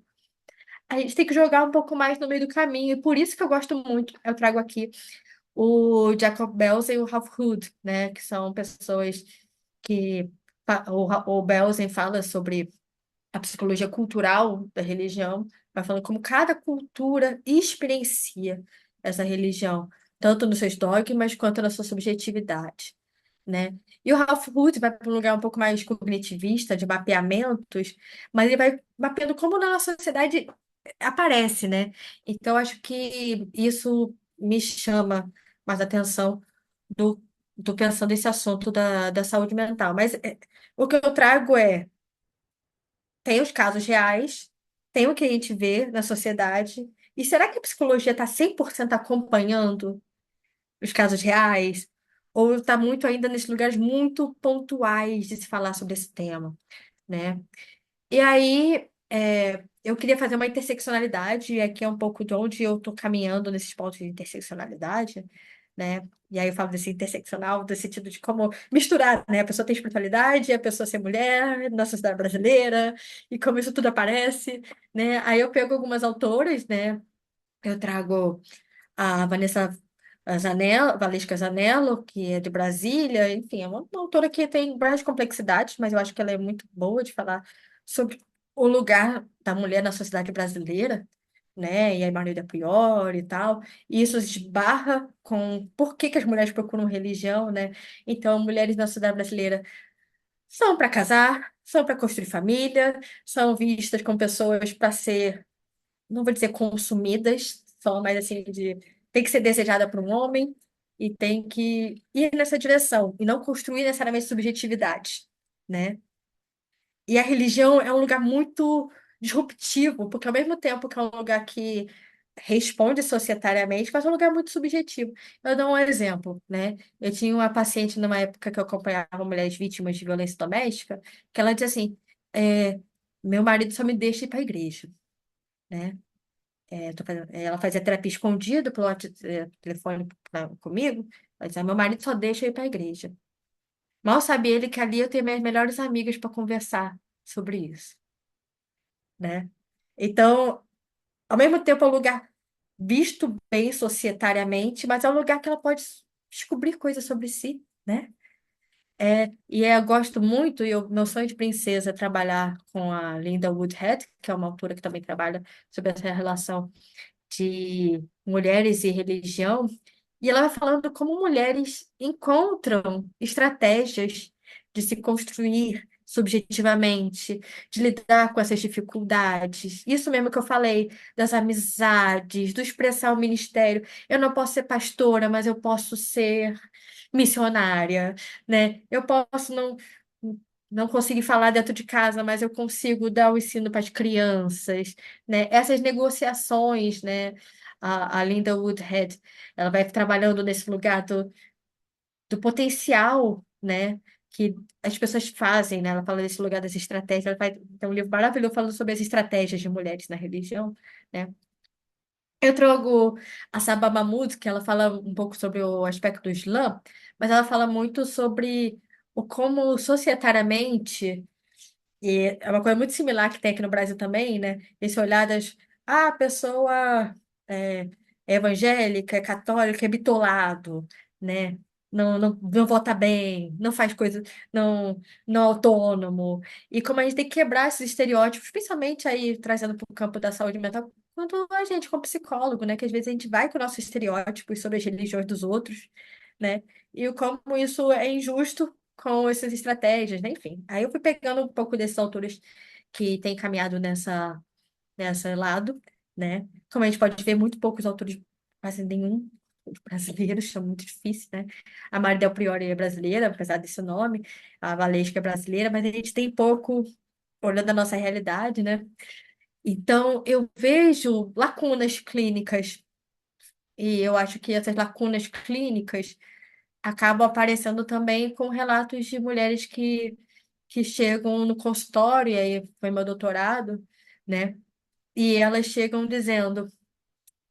a gente tem que jogar um pouco mais no meio do caminho, e por isso que eu gosto muito, eu trago aqui o Jacob Belzen e o Ralph Hood, né, que são pessoas que o Belzen fala sobre a psicologia cultural da religião, vai falando como cada cultura experiencia essa religião, tanto nos seus dogmas quanto na sua subjetividade, né? E o Ralph Hood vai para um lugar um pouco mais cognitivista, de mapeamentos, mas ele vai mapeando como na nossa sociedade aparece, né? Então, acho que isso me chama mais atenção do, do pensando esse assunto da saúde mental. Mas o que eu trago tem os casos reais, tem o que a gente vê na sociedade, e será que a psicologia está 100% acompanhando os casos reais? Ou está muito ainda nesses lugares muito pontuais de se falar sobre esse tema, né? E aí, eu queria fazer uma interseccionalidade, e aqui é um pouco de onde eu estou caminhando nesses pontos de interseccionalidade, né? E aí eu falo desse interseccional, no sentido de como misturar, né? A pessoa tem espiritualidade, a pessoa ser mulher, na sociedade brasileira, e como isso tudo aparece, né? Aí eu pego algumas autoras, né? Eu trago a Vanessa Zanello, Valesca Zanello, que é de Brasília, enfim, é uma autora que tem várias complexidades, mas eu acho que ela é muito boa de falar sobre o lugar da mulher na sociedade brasileira, né? E a Maria Priori e tal. E isso esbarra com por que que as mulheres procuram religião, né? Então, mulheres na sociedade brasileira são para casar, são para construir família, são vistas como pessoas para ser, não vou dizer consumidas, são mais assim de tem que ser desejada por um homem e tem que ir nessa direção e não construir necessariamente subjetividade, né? E a religião é um lugar muito disruptivo, porque ao mesmo tempo que é um lugar que responde societariamente, mas é um lugar muito subjetivo. Eu dou um exemplo, né? Eu tinha uma paciente numa época que eu acompanhava mulheres vítimas de violência doméstica, que ela dizia assim, meu marido só me deixa ir para a igreja, né? Ela fazia terapia escondida pelo telefone comigo. Ela dizia, meu marido só deixa eu ir para a igreja. Mal sabe ele que ali eu tenho minhas melhores amigas para conversar sobre isso, né? Então, ao mesmo tempo, é um lugar visto bem societariamente, mas é um lugar que ela pode descobrir coisas sobre si, né? Eu gosto muito, e o meu sonho de princesa é trabalhar com a Linda Woodhead, que é uma autora que também trabalha sobre essa relação de mulheres e religião, e ela vai falando como mulheres encontram estratégias de se construir subjetivamente, de lidar com essas dificuldades. Isso mesmo que eu falei, das amizades, do expressar o ministério. Eu não posso ser pastora, mas eu posso ser missionária, né? Eu posso não conseguir falar dentro de casa, mas eu consigo dar o ensino para as crianças, né? Essas negociações, né? A Linda Woodhead, ela vai trabalhando nesse lugar do potencial, né? Que as pessoas fazem, né? Ela fala desse lugar das estratégias. Ela vai tem um livro maravilhoso falando sobre as estratégias de mulheres na religião, né? Eu trago a Saba Mahmood, que ela fala um pouco sobre o aspecto do Islã, mas ela fala muito sobre o como societariamente e é uma coisa muito similar que tem aqui no Brasil também, né? Esse olhar a pessoa é, é evangélica, é católica, é bitolado, né? Não vota bem, não faz coisa, não é autônomo. E como a gente tem que quebrar esses estereótipos, principalmente aí trazendo para o campo da saúde mental, quanto a gente, como psicólogo, né? Que às vezes a gente vai com nossos estereótipos sobre as religiões dos outros, né? E o como isso é injusto com essas estratégias, né? Enfim, aí eu fui pegando um pouco desses autores que têm caminhado nessa lado, né? Como a gente pode ver, muito poucos autores, quase nenhum, os brasileiros, é muito difícil, né? A Mari Del Priori é brasileira, apesar desse nome, a Valesca é brasileira, mas a gente tem pouco, olhando a nossa realidade, né? Então, eu vejo lacunas clínicas, e eu acho que essas lacunas clínicas acabam aparecendo também com relatos de mulheres que chegam no consultório, e aí foi meu doutorado, né? E elas chegam dizendo,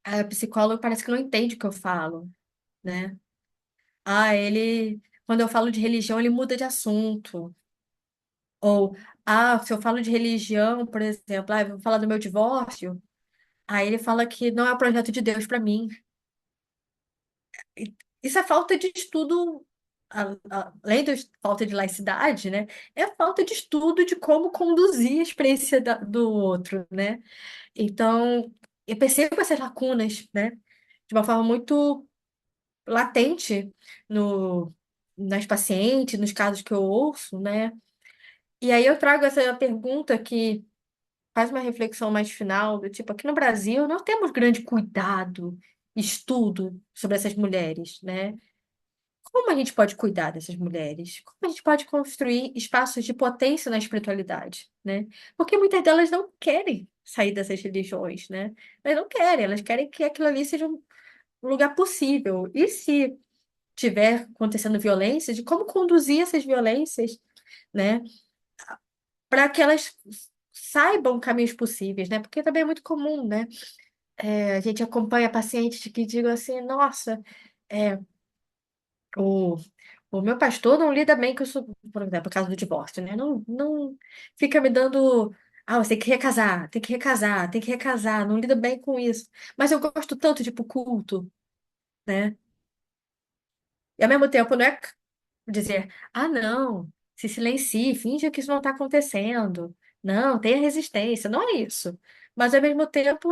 a psicóloga parece que não entende o que eu falo, né? Ah, quando eu falo de religião, ele muda de assunto. Ou, se eu falo de religião, por exemplo, eu vou falar do meu divórcio, aí ele fala que não é o projeto de Deus para mim. E isso é falta de estudo, além da falta de laicidade, né? É falta de estudo de como conduzir a experiência do outro, né? Então, eu percebo essas lacunas, né? De uma forma muito latente no, nas pacientes, nos casos que eu ouço, né? E aí eu trago essa pergunta que faz uma reflexão mais final, do tipo, aqui no Brasil nós temos grande cuidado, estudo sobre essas mulheres, né? Como a gente pode cuidar dessas mulheres? Como a gente pode construir espaços de potência na espiritualidade, né? Porque muitas delas não querem sair dessas religiões, né? Elas não querem, elas querem que aquilo ali seja um lugar possível. E se tiver acontecendo violência, de como conduzir essas violências, né? Para que elas saibam caminhos possíveis, né? Porque também é muito comum, né? A gente acompanha pacientes que digam assim, nossa, é, o, o meu pastor não lida bem com isso, por exemplo, por causa do divórcio, né? Não fica me dando, você tem que recasar, tem que recasar, tem que recasar, não lida bem com isso. Mas eu gosto tanto de ir pro culto, né? E ao mesmo tempo, não é dizer, não, se silencie, finja que isso não está acontecendo. Não, tenha resistência. Não é isso. Mas ao mesmo tempo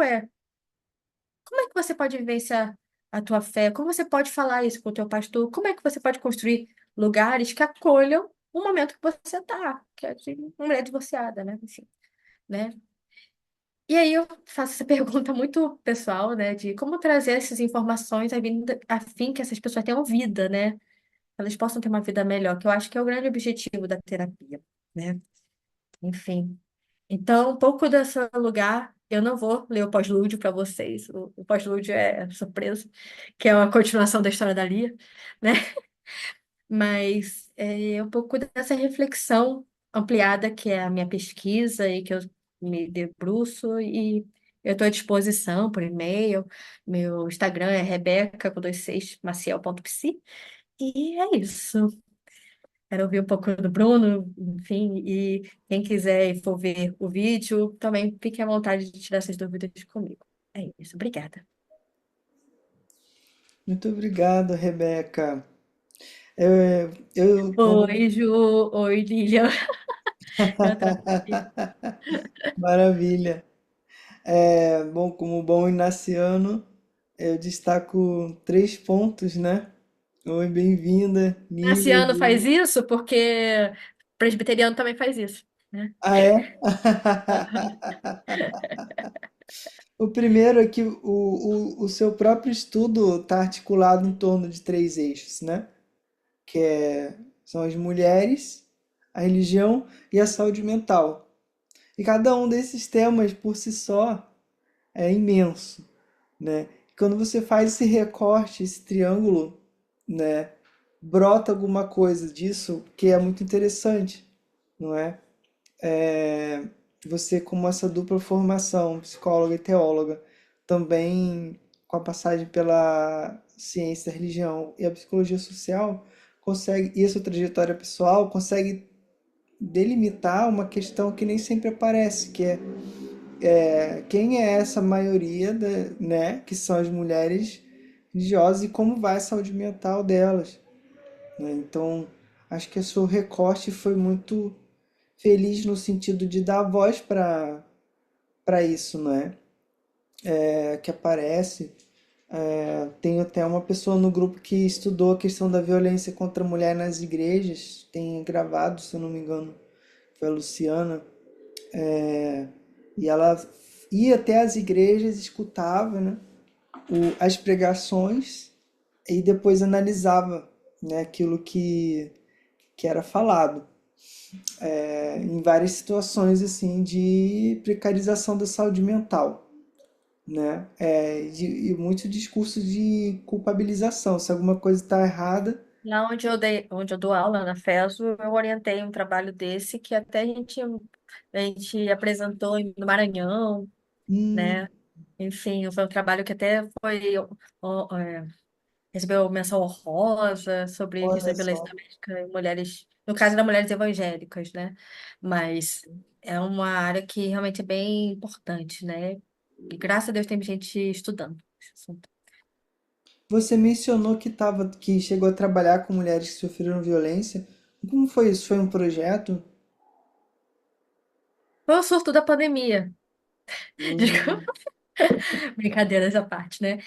como é que você pode vivenciar a tua fé? Como você pode falar isso com o teu pastor? Como é que você pode construir lugares que acolham o momento que você está, que é de uma mulher divorciada, né? Enfim, né? E aí eu faço essa pergunta muito pessoal, né? De como trazer essas informações a fim que essas pessoas tenham vida, né? Elas possam ter uma vida melhor, que eu acho que é o grande objetivo da terapia, né? Enfim. Então, um pouco desse lugar, eu não vou ler o pós-lúdio para vocês. O pós-lúdio é surpresa, que é uma continuação da história da Lia, né? Mas é um pouco dessa reflexão ampliada que é a minha pesquisa e que eu me debruço e eu estou à disposição por e-mail. Meu Instagram é rebeca, com dois seis, maciel.psi. E é isso. Quero ouvir um pouco do Bruno, enfim, e quem quiser e for ver o vídeo, também fique à vontade de tirar essas dúvidas comigo. É isso, obrigada. Muito obrigado, Rebeca. Como Oi, Ju. Oi, Lilian. Eu travei. maravilha. Bom, como bom inaciano, eu destaco 3 pontos, né? Oi, bem-vinda, Nília. Graciano faz isso porque presbiteriano também faz isso, né? Ah, é? O primeiro é que o seu próprio estudo está articulado em torno de 3 eixos, né? São as mulheres, a religião e a saúde mental. E cada um desses temas por si só é imenso, né? Quando você faz esse recorte, esse triângulo, né, brota alguma coisa disso que é muito interessante, não é? Você como essa dupla formação, psicóloga e teóloga, também com a passagem pela ciência da religião e a psicologia social, consegue, e a sua trajetória pessoal, consegue delimitar uma questão que nem sempre aparece, que é quem é essa maioria, né, que são as mulheres religiosas e como vai a saúde mental delas, né? Então, acho que o seu recorte foi muito feliz no sentido de dar voz para isso, não é? Que aparece. Tem até uma pessoa no grupo que estudou a questão da violência contra a mulher nas igrejas, tem gravado, se eu não me engano, foi a Luciana. E ela ia até as igrejas, escutava, né, as pregações e depois analisava, né, aquilo que era falado, em várias situações assim de precarização da saúde mental, né? E muito discurso de culpabilização. Se alguma coisa está errada, Lá onde eu dou aula na FESO, eu orientei um trabalho desse que até a gente apresentou no Maranhão, hum, né? Enfim, foi um trabalho que até ó, é, recebeu menção honrosa sobre questão olha de violência só. doméstica em mulheres, no caso das mulheres evangélicas, né? Mas é uma área que realmente é bem importante, né? E graças a Deus tem gente estudando esse assunto. Você mencionou que chegou a trabalhar com mulheres que sofreram violência. Como foi isso? Foi um projeto? Foi o surto da pandemia. Hum, Brincadeiras à parte, né?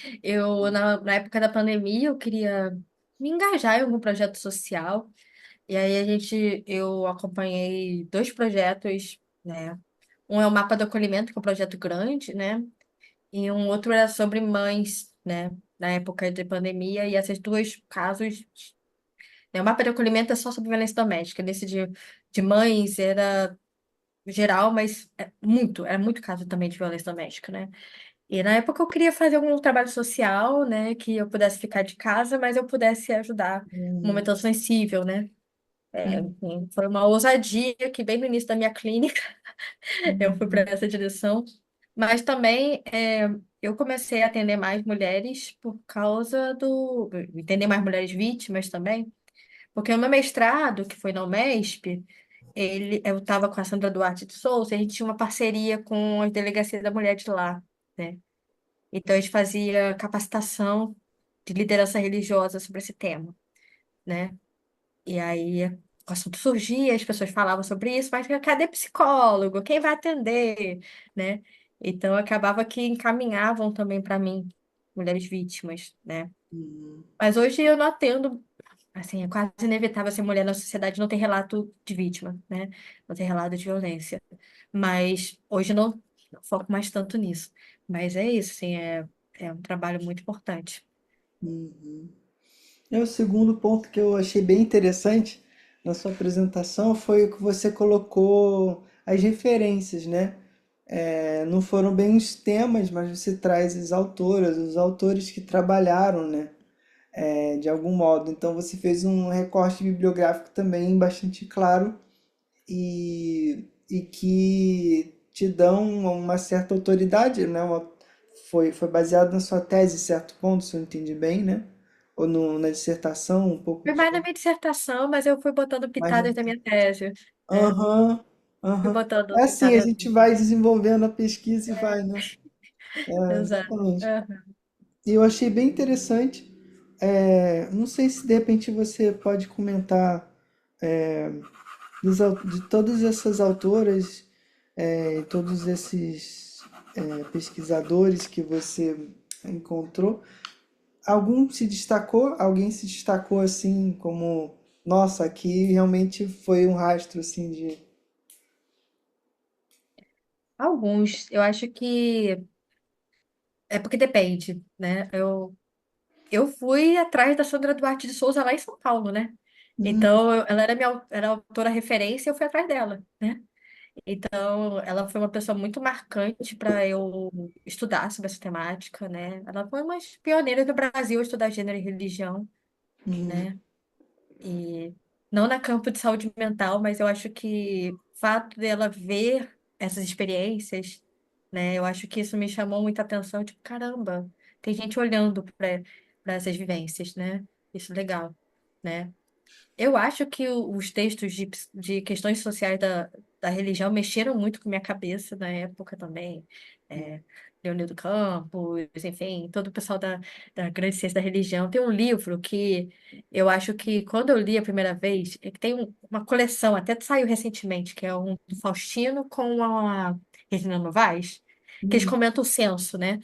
Na época da pandemia, eu queria me engajar em algum projeto social. E aí eu acompanhei dois projetos, né? Um é o Mapa do Acolhimento, que é um projeto grande, né? E um outro era sobre mães, né? Na época de pandemia. E esses dois casos, né? O Mapa do Acolhimento é só sobre violência doméstica. Nesse de mães era geral, mas era muito caso também de violência doméstica, né? E na época eu queria fazer algum trabalho social, né, que eu pudesse ficar de casa, mas eu pudesse ajudar um momento hum, tão sensível, né? hum, Enfim, foi uma ousadia que bem no início da minha clínica eu fui para hum, essa direção, mas também eu comecei a atender mais mulheres por causa entender mais mulheres vítimas também, porque o meu mestrado, que foi na UMESP, eu estava com a Sandra Duarte de Souza, e a gente tinha uma parceria com a Delegacia da Mulher de lá, né? Então, a gente fazia capacitação de liderança religiosa sobre esse tema, né? E aí o assunto surgia, as pessoas falavam sobre isso, mas cadê psicólogo? Quem vai atender, né? Então, acabava que encaminhavam também para mim, mulheres vítimas, né? hum, Mas hoje eu não atendo, assim, é quase inevitável ser mulher na sociedade não ter relato de vítima, né? Não ter relato de violência. Mas hoje eu não foco mais tanto nisso. Mas é isso, assim, é um trabalho muito importante. hum. O segundo ponto que eu achei bem interessante na sua apresentação foi o que você colocou as referências, né? Não foram bem os temas, mas você traz as autoras, os autores que trabalharam, né? De algum modo. Então você fez um recorte bibliográfico também bastante claro e que te dão uma certa autoridade, né? Foi baseado na sua tese, em certo ponto, se eu entendi bem, né? Ou na dissertação, um pouco Foi mais na diferente. minha dissertação, mas eu fui botando Mas, pitadas da minha tese, né? aham, Fui aham. botando É assim, a pitadas. gente vai desenvolvendo a pesquisa e vai, né? Exato. Exatamente. Aham. E eu achei bem interessante. Não sei se de repente você pode comentar de todas essas autoras, todos esses pesquisadores que você encontrou, alguém se destacou assim como, nossa, aqui realmente foi um rastro assim de. Alguns, eu acho que é porque depende, né? Eu fui atrás da Sandra Duarte de Souza lá em São Paulo, né? Hum, Então, ela era a autora referência e eu fui atrás dela, né? Então, ela foi uma pessoa muito marcante para eu estudar sobre essa temática, né? Ela foi uma das pioneiras do Brasil a estudar gênero e religião, hum, né? E não na campo de saúde mental, mas eu acho que o fato dela ver essas experiências, né? Eu acho que isso me chamou muita atenção, tipo, caramba, tem gente olhando para essas vivências, né? Isso é legal, né? Eu acho que os textos de questões sociais da religião mexeram muito com minha cabeça na época também. É, Leonildo Campos, enfim, todo o pessoal da grande ciência da religião. Tem um livro que eu acho que quando eu li a primeira vez, é que tem uma coleção, até saiu recentemente, que é um do Faustino com a Regina Novaes, que eles hum, comentam o censo, né?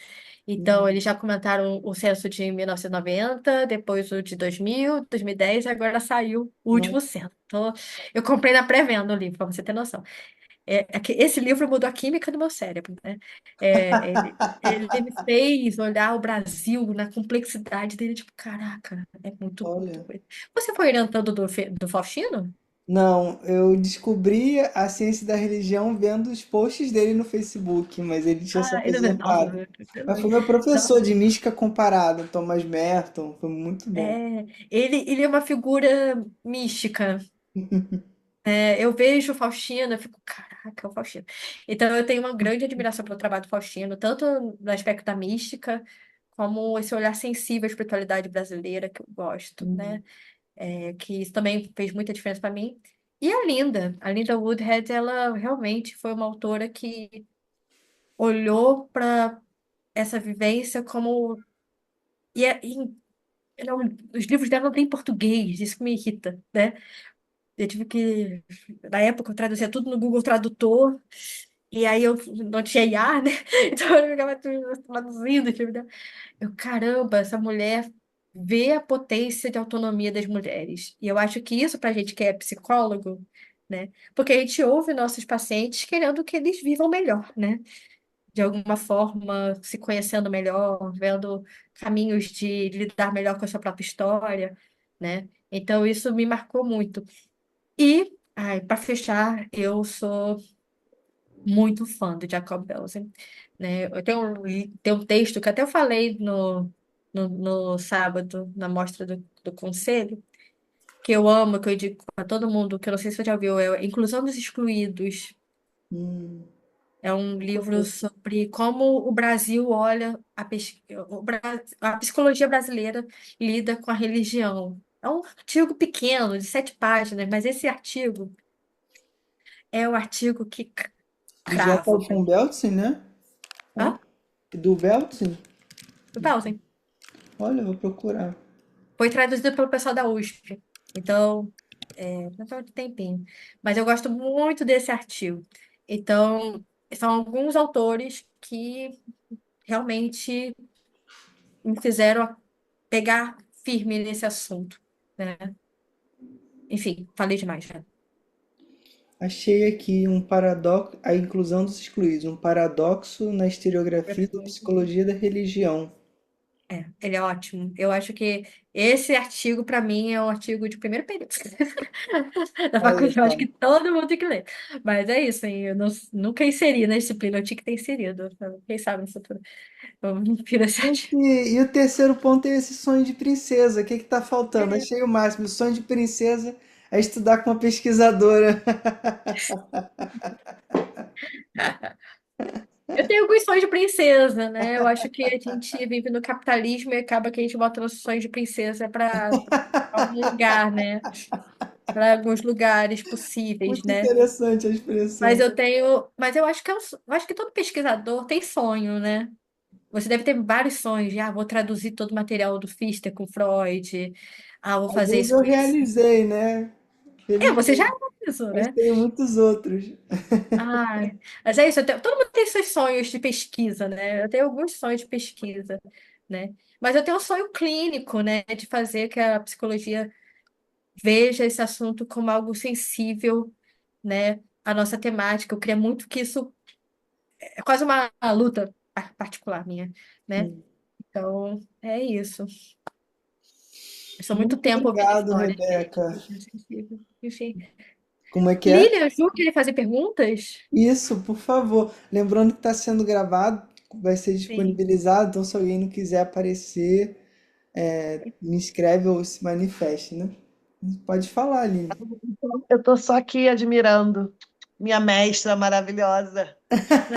Então, hum. eles já comentaram o censo de 1990, depois o de 2000, 2010, agora saiu o último Nossa. censo. Então, eu comprei na pré-venda o livro, para você ter noção. Esse livro mudou a química do meu cérebro, né? Ele me fez olhar o Brasil na complexidade dele, tipo, caraca, é muita Olha. coisa. Você foi orientando do Faustino? Não, eu descobri a ciência da religião vendo os posts dele no Facebook, mas ele tinha se Ah, ainda bem. Nossa, aposentado. Mas foi meu professor de mística comparada, Thomas Merton, foi muito bom. ele é uma figura mística. Eu vejo o Faustino, eu fico, caraca, é o Faustino. Então eu tenho uma grande admiração pelo trabalho do Faustino, tanto no aspecto da mística, como esse olhar sensível à espiritualidade brasileira, que eu gosto, Hum, né? Que isso também fez muita diferença para mim. E a Linda Woodhead, ela realmente foi uma autora que olhou para essa vivência como. Não, os livros dela não têm português, isso que me irrita, né? Eu tive que, na época, eu traduzia tudo no Google Tradutor, e aí eu não tinha IA, né? Então eu ficava traduzindo o livro dela. Caramba, essa mulher vê a potência de autonomia das mulheres. E eu acho que isso, para a gente que é psicólogo, né? Porque a gente ouve nossos pacientes querendo que eles vivam melhor, né? De alguma forma, se conhecendo melhor, vendo caminhos de lidar melhor com a sua própria história, né? Então, isso me marcou muito. E, para fechar, eu sou muito fã do Jacob Belzin, né? Eu tenho um texto que até eu falei no sábado, na mostra do Conselho, que eu amo, que eu digo para todo mundo, que eu não sei se você já ouviu, é Inclusão dos Excluídos. hum, É um livro sobre como o Brasil olha a psicologia brasileira lida com a religião. É um artigo pequeno, de 7 páginas, mas esse artigo é o artigo que do cravo. Jacob von Beltzin, né? Ó, Hã? do Beltzin? Belsen. Olha, eu vou procurar. Foi traduzido pelo pessoal da USP. Então, não faz muito tempinho. Mas eu gosto muito desse artigo. Então, são alguns autores que realmente me fizeram pegar firme nesse assunto, né? Enfim, falei demais, já. Achei aqui um paradoxo, a inclusão dos excluídos, um paradoxo na historiografia da psicologia da religião. Ele é ótimo. Eu acho que esse artigo, para mim, é um artigo de primeiro período da Olha faculdade. Eu acho só. que todo mundo tem que ler. Mas é isso, hein? Eu nunca inseri na disciplina, eu tinha que ter inserido. Quem sabe no futuro eu me inspiro esse artigo. E o terceiro ponto é esse sonho de princesa. O que que tá faltando? Achei o máximo. O sonho de princesa é estudar com uma pesquisadora. Eu tenho alguns sonhos de princesa, né? Eu acho que a gente vive no capitalismo e acaba que a gente bota nossos sonhos de princesa para algum lugar, né? Para alguns lugares possíveis, Muito né? interessante a Mas expressão. eu acho que eu acho que todo pesquisador tem sonho, né? Você deve ter vários sonhos de, vou traduzir todo o material do Fichte com Freud, vou fazer Alguns isso eu com isso. realizei, né? Você já Felizmente. é isso, Mas né? tenho muitos outros. Mas é isso, todo mundo tem seus sonhos de pesquisa, né? Eu tenho alguns sonhos de pesquisa, né? Mas eu tenho um sonho clínico, né? De fazer que a psicologia veja esse assunto como algo sensível, né? A nossa temática. Eu queria muito que isso é quase uma luta particular minha, né? Então, é isso. Eu sou muito Muito tempo ouvindo obrigado, histórias de Rebeca. psicologia sensível. Enfim. Como é que é? Lilian, Ju, queria fazer perguntas? Isso, por favor. Lembrando que está sendo gravado, vai ser Sim. disponibilizado, então se alguém não quiser aparecer, me escreve ou se manifeste, né? Pode falar, Aline. Eu estou só aqui admirando minha mestra maravilhosa.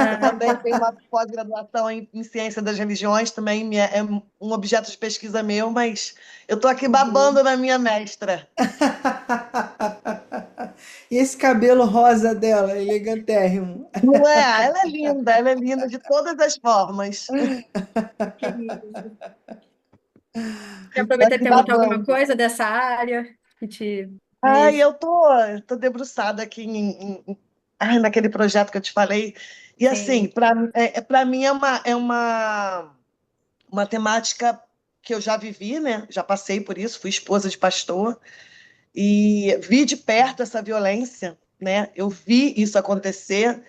Eu Ah, também tenho uma pós-graduação em ciência das religiões, também é um objeto de pesquisa meu, mas eu estou aqui babando na minha mestra. E esse cabelo rosa dela, elegantérrimo. Não é? Ela é linda de todas as formas. que lindo. Quer Estou aproveitar e aqui perguntar alguma babando. coisa dessa área que te Ai, fez? eu tô debruçada aqui naquele projeto que eu te falei. E assim, Sim. para mim uma temática que eu já vivi, né? Já passei por isso, fui esposa de pastor e vi de perto essa violência. né? Eu vi isso acontecer.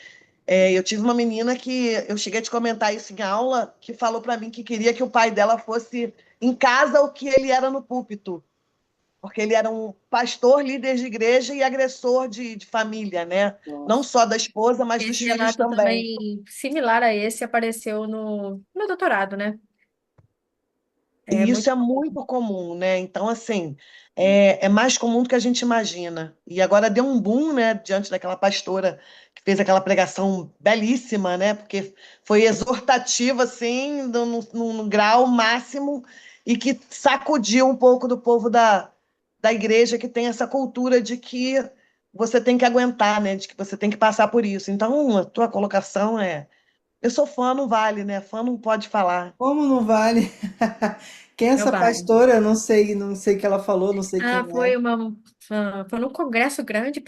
Eu tive uma menina que eu cheguei a te comentar isso em aula, que falou para mim que queria que o pai dela fosse em casa o que ele era no púlpito, porque ele era um pastor, líder de igreja e agressor de família, né? Não Nossa. só da esposa, mas dos Esse filhos relato também. também, similar a esse, apareceu no meu doutorado, né? É E isso muito é comum. muito comum, né? Então, assim, é mais comum do que a gente imagina. E agora deu um boom, né, diante daquela pastora que fez aquela pregação belíssima, né? Porque foi exortativa, assim, num grau máximo e que sacudiu um pouco do povo da igreja que tem essa cultura de que você tem que aguentar, né? De que você tem que passar por isso. Então, a tua colocação é. Eu sou fã, não vale, né? Fã não pode falar. Como não vale? Quem é Meu essa pai. pastora? Eu não sei, não sei o que ela falou, não sei quem Ah, é. foi num congresso grande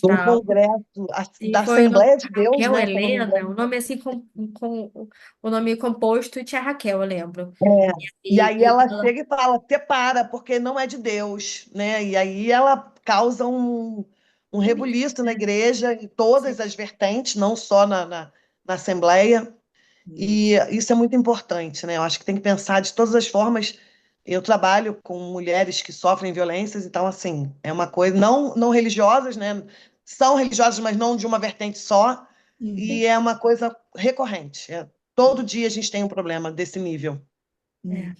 Um pentecostal. congresso E da foi Assembleia de Deus, Raquel né? Se eu não me Helena, engano. o nome assim com o nome composto e tinha Raquel, eu lembro. É. E E, aí e ela ela, chega e fala, separa, porque não é de Deus, né? E aí ela causa um rebuliço na né? igreja, em Sim. todas as vertentes, não só na Assembleia. Hum, E isso é muito importante, né? Eu acho que tem que pensar de todas as formas. Eu trabalho com mulheres que sofrem violências, então, assim, é uma coisa, não religiosas, né? São religiosas, mas não de uma vertente só, uhum, e é uma coisa recorrente. Todo dia a gente tem um problema desse nível. hum. É.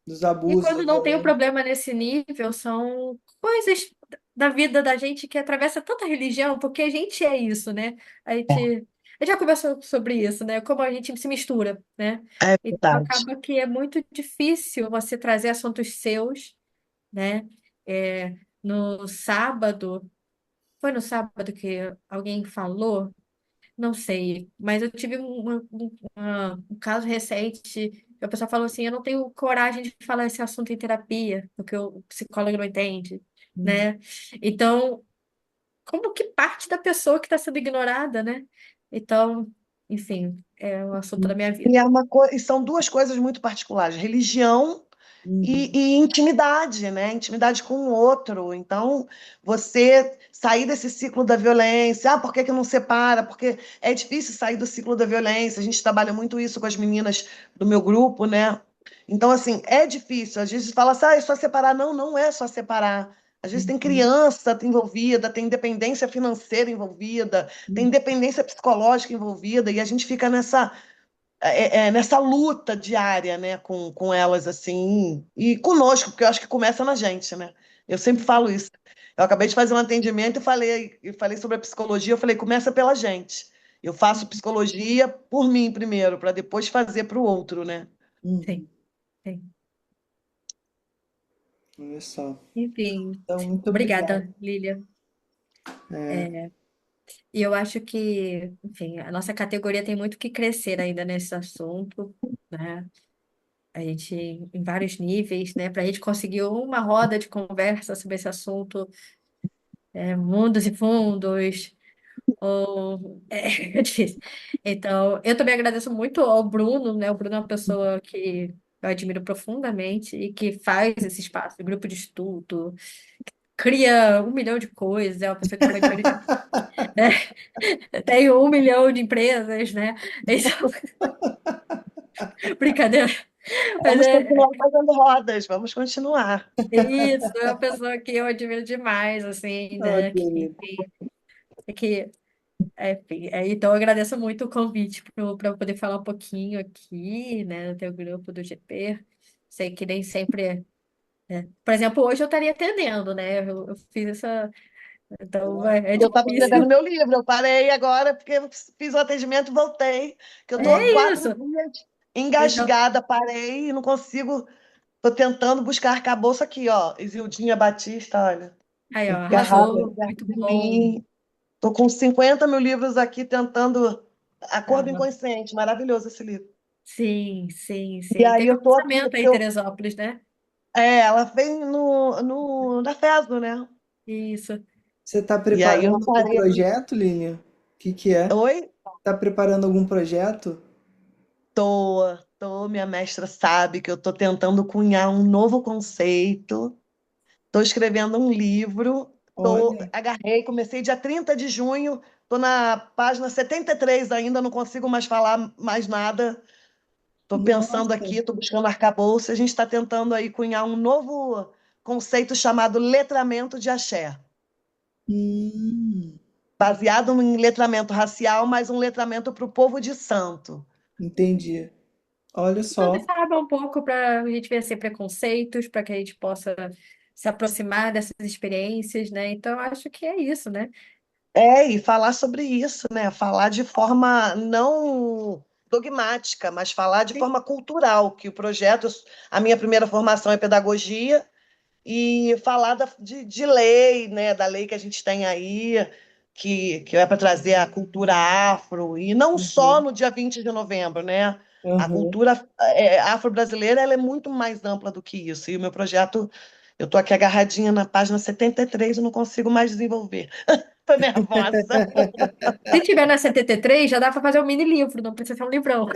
Dos E abusos, da quando não tem um violência. problema nesse nível, são coisas da vida da gente que atravessa tanta religião, porque a gente é isso, né? A gente já conversou sobre isso, né? Como a gente se mistura, né? É Então verdade. acaba que é muito difícil você trazer assuntos seus, né? É, no sábado, foi no sábado que alguém falou? Não sei, mas eu tive um caso recente que a pessoa falou assim, eu não tenho coragem de falar esse assunto em terapia, porque o psicólogo não entende, Hum, né? Então, como que parte da pessoa que está sendo ignorada, né? Então, enfim, é um assunto da minha vida. E são duas coisas muito particulares: religião uhum, e intimidade, né? Intimidade com o outro. Então, você sair desse ciclo da violência, por que que não separa? Porque é difícil sair do ciclo da violência. A gente trabalha muito isso com as meninas do meu grupo, né? Então, assim, é difícil. Às vezes fala assim, é só separar. Não, não é só separar. Às vezes tem uhum, criança envolvida, tem dependência financeira envolvida, tem uhum, dependência psicológica envolvida, e a gente fica nessa luta diária, né, com elas, assim, e conosco, porque eu acho que começa na gente, né? Eu sempre falo isso. Eu acabei de fazer um atendimento e falei sobre a psicologia, eu falei, começa pela gente. Eu faço psicologia por mim primeiro, para depois fazer para o outro, né? uhum. Sim, sim. Olha só. Enfim, Então, muito obrigado. obrigada, Lília. É, É, e eu acho que, enfim, a nossa categoria tem muito que crescer ainda nesse assunto, né? A gente, em vários níveis, né? Para a gente conseguir uma roda de conversa sobre esse assunto, mundos e fundos, é difícil. Então, eu também agradeço muito ao Bruno, né? O Bruno é uma pessoa que eu admiro profundamente e que faz esse espaço, grupo de estudo, cria 1 milhão de coisas, é uma pessoa que foi né? Tem 1 milhão de empresas, né? Então, brincadeira. Mas Vamos continuar fazendo rodas, vamos continuar. isso, é uma pessoa que eu admiro demais, assim, oh, né? Que, querido. que enfim, então eu agradeço muito o convite para eu poder falar um pouquinho aqui, né, no teu grupo do GP. Sei que nem sempre, né? Por exemplo, hoje eu estaria atendendo, né? Eu fiz essa. Então é Eu estava escrevendo difícil. meu livro, eu parei agora porque eu fiz o atendimento e voltei, que eu estou há É quatro isso. dias Então, engasgada, parei e não consigo. Estou tentando buscar arcabouço aqui, ó. Isildinha Batista, olha, aí, ó, garrafa arrasou. perto Muito de bom. mim. Estou com 50 mil livros aqui tentando. Acordo Ah, Inconsciente, maravilhoso esse livro. sim, sim, E sim. aí Teve eu um estou aqui, lançamento aí porque em Teresópolis, né? ela vem na FESO, né? Isso. Você está E aí eu preparando algum parei aqui. projeto, Lilian? O que que é? Oi? Está preparando algum projeto? Minha mestra sabe que eu estou tentando cunhar um novo conceito. Estou escrevendo um livro Olha, Agarrei, comecei dia 30 de junho, tô na página 73 ainda, não consigo mais falar mais nada. Tô pensando nossa. aqui, tô buscando arcabouço, a gente está tentando aí cunhar um novo conceito chamado letramento de axé, Hum, baseado em letramento racial, mas um letramento para o povo de santo. entendi. Olha Então, só. sabe um pouco para a gente vencer preconceitos, para que a gente possa se aproximar dessas experiências, né? Então, acho que é isso, né? E falar sobre isso, né? Falar de forma não dogmática, mas falar de Sim. forma cultural, que o projeto, a minha primeira formação é pedagogia, e falar de lei, né? Da lei que a gente tem aí, que é para trazer a cultura afro, e não só Uhum, no dia 20 de novembro, né? A uhum. cultura afro-brasileira ela é muito mais ampla do que isso. E o meu projeto, eu estou aqui agarradinha na página 73, eu não consigo mais desenvolver. Tô nervosa. Se tiver na 73, já dá para fazer um mini livro, não precisa ser um livrão.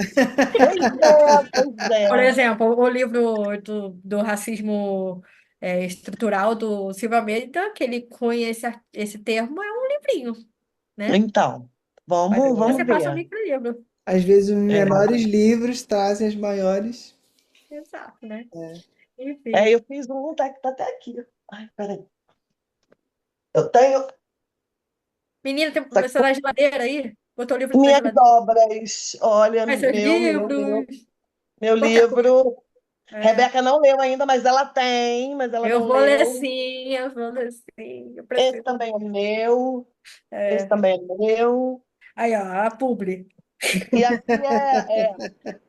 Pois é. Por exemplo, o livro do racismo estrutural do Silva Almeida, que ele cunha esse termo, é um livrinho, né? Então, Qualquer vamos, coisa vamos você passa um ver. microlivro. Às vezes os É. menores livros trazem as maiores. Exato, né? É. Enfim. Eu fiz um, tá até aqui. Ai, peraí. Eu tenho Menina, tem isso você aqui, na geladeira aí? Botou o livro na minhas geladeira? obras. Olha, Faz seus livros, meu qualquer coisa. livro. É. Rebeca não leu ainda, mas ela tem, mas ela Eu não vou ler leu. sim, eu vou ler sim. Eu Esse preciso. também é meu. Esse É. também é meu. Aí, ó, a publi. E aqui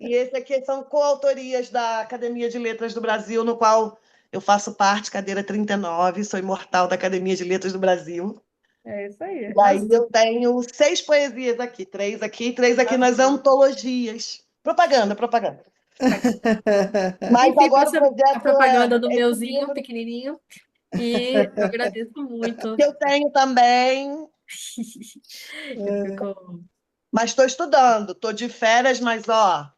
e esse aqui são coautorias da Academia de Letras do Brasil, no qual eu faço parte, cadeira 39, sou imortal da Academia de Letras do Brasil. É isso aí, E aí eu arrasou. tenho 6 poesias aqui, três aqui nas antologias. Propaganda, propaganda. Mas Enfim, agora o passa a projeto propaganda do esse meuzinho, livro pequenininho. E eu agradeço que muito. eu tenho também, Eu fico. mas estou estudando, estou de férias, mas ó,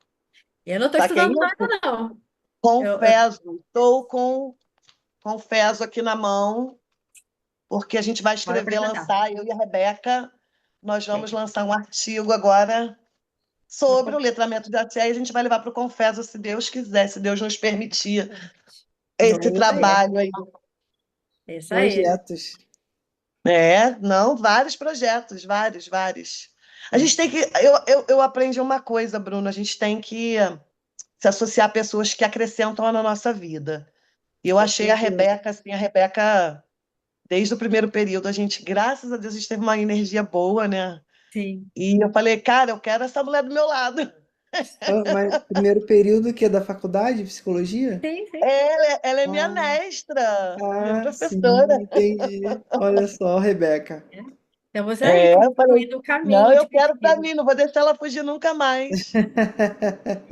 Eu não estou tá que é estudando nada, isso? não. Eu Confesso, estou com confesso aqui na mão, porque a gente vai Bora escrever, apresentar. lançar, eu e a Rebeca, nós É, vamos lançar um artigo agora no sobre o Confesso. letramento de até e a gente vai levar para o Confesso, se Deus quiser, se Deus nos permitir esse Vamos aí. trabalho aí. É isso aí. Projetos. Não, vários projetos, vários, vários. A É, gente tem que. Eu aprendi uma coisa, Bruno, a gente tem que se associar a pessoas que acrescentam na nossa vida. E eu Com achei a certeza. Rebeca, assim, a Rebeca, desde o primeiro período, a gente, graças a Deus, a gente teve uma energia boa, né? sim. E eu falei, cara, eu quero essa mulher do meu lado. Ah, mas primeiro período que é da faculdade, psicologia? Sim, sim. Ela é minha Ah, mestra, minha sim, professora. entendi. Olha só, Rebeca. É. Então você aí Eu falei, construindo o não, caminho de eu quero pra pesquisa. mim, não vou deixar ela fugir nunca mais.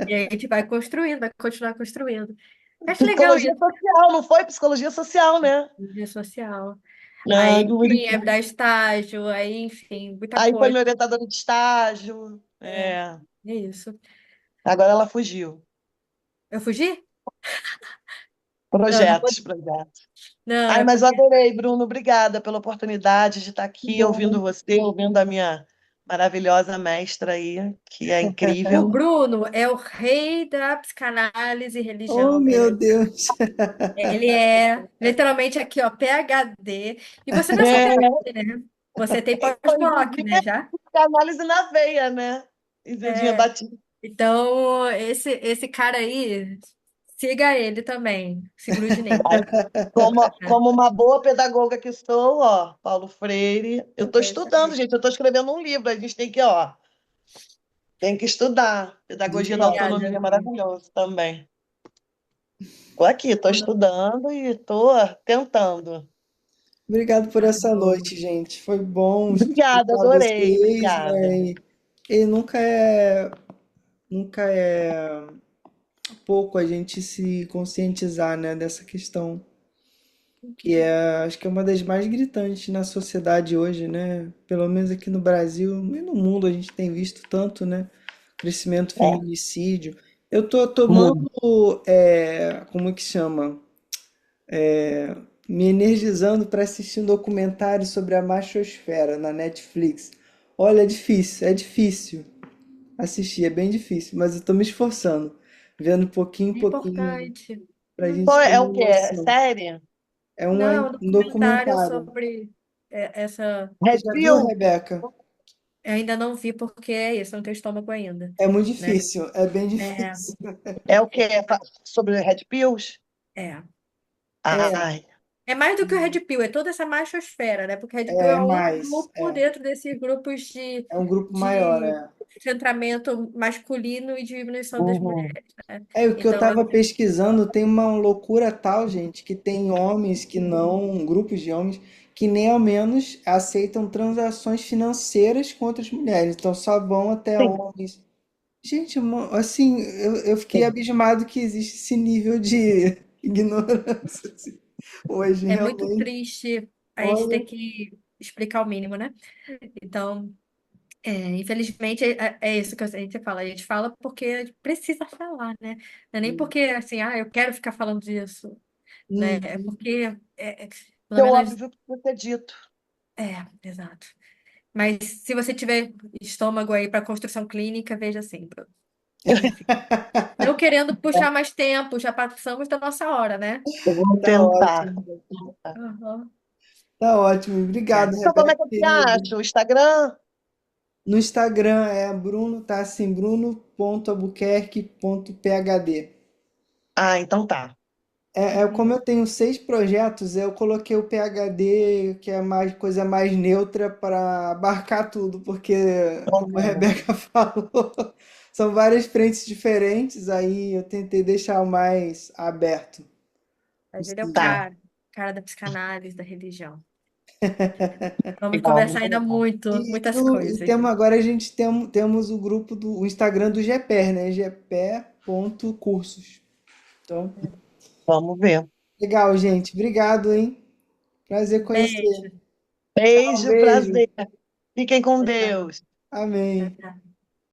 E aí a gente vai construindo, vai continuar construindo. Acho legal Psicologia isso, social, não foi? Psicologia social, né? mídia social. Ah, Aí, enfim, é Guri. dar estágio, aí, enfim, muita Aí foi coisa. minha orientadora de estágio. É, é isso. Agora ela fugiu. Eu fugi? Não, não vou. Projetos, projetos. Não, Ai, é mas eu porque. adorei, Bruno. Obrigada pela oportunidade de estar Que aqui bom. ouvindo você, ouvindo a minha maravilhosa mestra aí, que é O incrível. Bruno é o rei da psicanálise e Oh, religião. meu Deus. Ele é literalmente aqui, ó, PhD. E você não é só É, PhD, né? Você tem pós-doc, inclusive, né, já? análise na veia, né? Isildinha É. Batista. Então, esse cara aí, siga ele também. Siga o Ludinei. Como uma boa pedagoga que sou, ó, Paulo Freire, eu estou É isso estudando, aí. gente, eu estou escrevendo um livro, a gente tem que, ó, tem que estudar. Pedagogia da Obrigada. autonomia é maravilhoso também. Estou aqui, estou estudando e estou tentando. Obrigado por essa Arrasou. noite, gente. Foi bom Obrigada, escutar adorei, vocês, obrigada. né? E nunca é pouco a gente se conscientizar, né, dessa questão que acho que é uma das mais gritantes na sociedade hoje, né? Pelo menos aqui no Brasil e no mundo a gente tem visto tanto, né? Crescimento É, feminicídio. Eu tô tomando, muito. como que chama? me energizando para assistir um documentário sobre a machosfera na Netflix. Olha, é difícil assistir, é bem difícil, mas eu tô me esforçando, vendo pouquinho em É pouquinho importante. pra Pô, gente ter é uma o quê? É noção. série? É Não, um um documentário documentário. sobre essa. Você Red já viu, Pill? Rebeca? Eu ainda não vi porque é isso, eu não tenho estômago ainda, É muito né? difícil, é bem É, difícil. É o quê? Sobre Red Pills? é. É, Ai, É mais do que o Red Pill, é toda essa machosfera, né? Porque o Red Pill é é um mais, grupo dentro desses grupos é um grupo maior, de é. centramento masculino e diminuição das uhum. mulheres, né? É, o que eu Então, tava pesquisando tem uma loucura tal, gente, que tem homens que não, grupos de homens que nem ao menos aceitam transações financeiras com outras mulheres, então só vão até Sim, homens. Gente, assim, eu fiquei sim. abismado que existe esse nível de ignorância assim, hoje, é muito realmente. triste a gente ter Olha, que explicar o mínimo, né? Então, infelizmente, é isso que a gente fala. A gente fala porque a gente precisa falar, né? Não é nem porque, assim, eu quero ficar falando disso, né? É uhum. porque, É pelo menos, óbvio que precisa ser dito. exato. Mas se você tiver estômago aí para construção clínica, veja assim, Bruno. Enfim. Não querendo puxar mais tempo, já passamos da nossa hora, né? Eu vou Tá tentar. ótimo, Aham. tá ótimo. É. Obrigado, Então, como Rebeca, é que eu te querida. acho? O Instagram? No Instagram é Bruno, tá assim, bruno.albuquerque.phd. Ah, então tá. Como Uhum. eu tenho 6 projetos, eu coloquei o PhD, que é mais coisa mais neutra, para abarcar tudo, porque, como a Uhum. Rebeca falou, são várias frentes diferentes, aí eu tentei deixar o mais aberto Mas ele é o possível. Tá. cara da psicanálise, da religião. Vamos Legal, conversar muito ainda legal. muito, muitas E coisas. temos agora temos o grupo o Instagram do GPR, né? gpe.cursos. Então, Vamos ver. legal, gente. Obrigado, hein? Prazer conhecer. Beijo. Tchau, Beijo, beijo. prazer. Fiquem com Tchau, tchau. Deus. Amém. Tchau, tchau.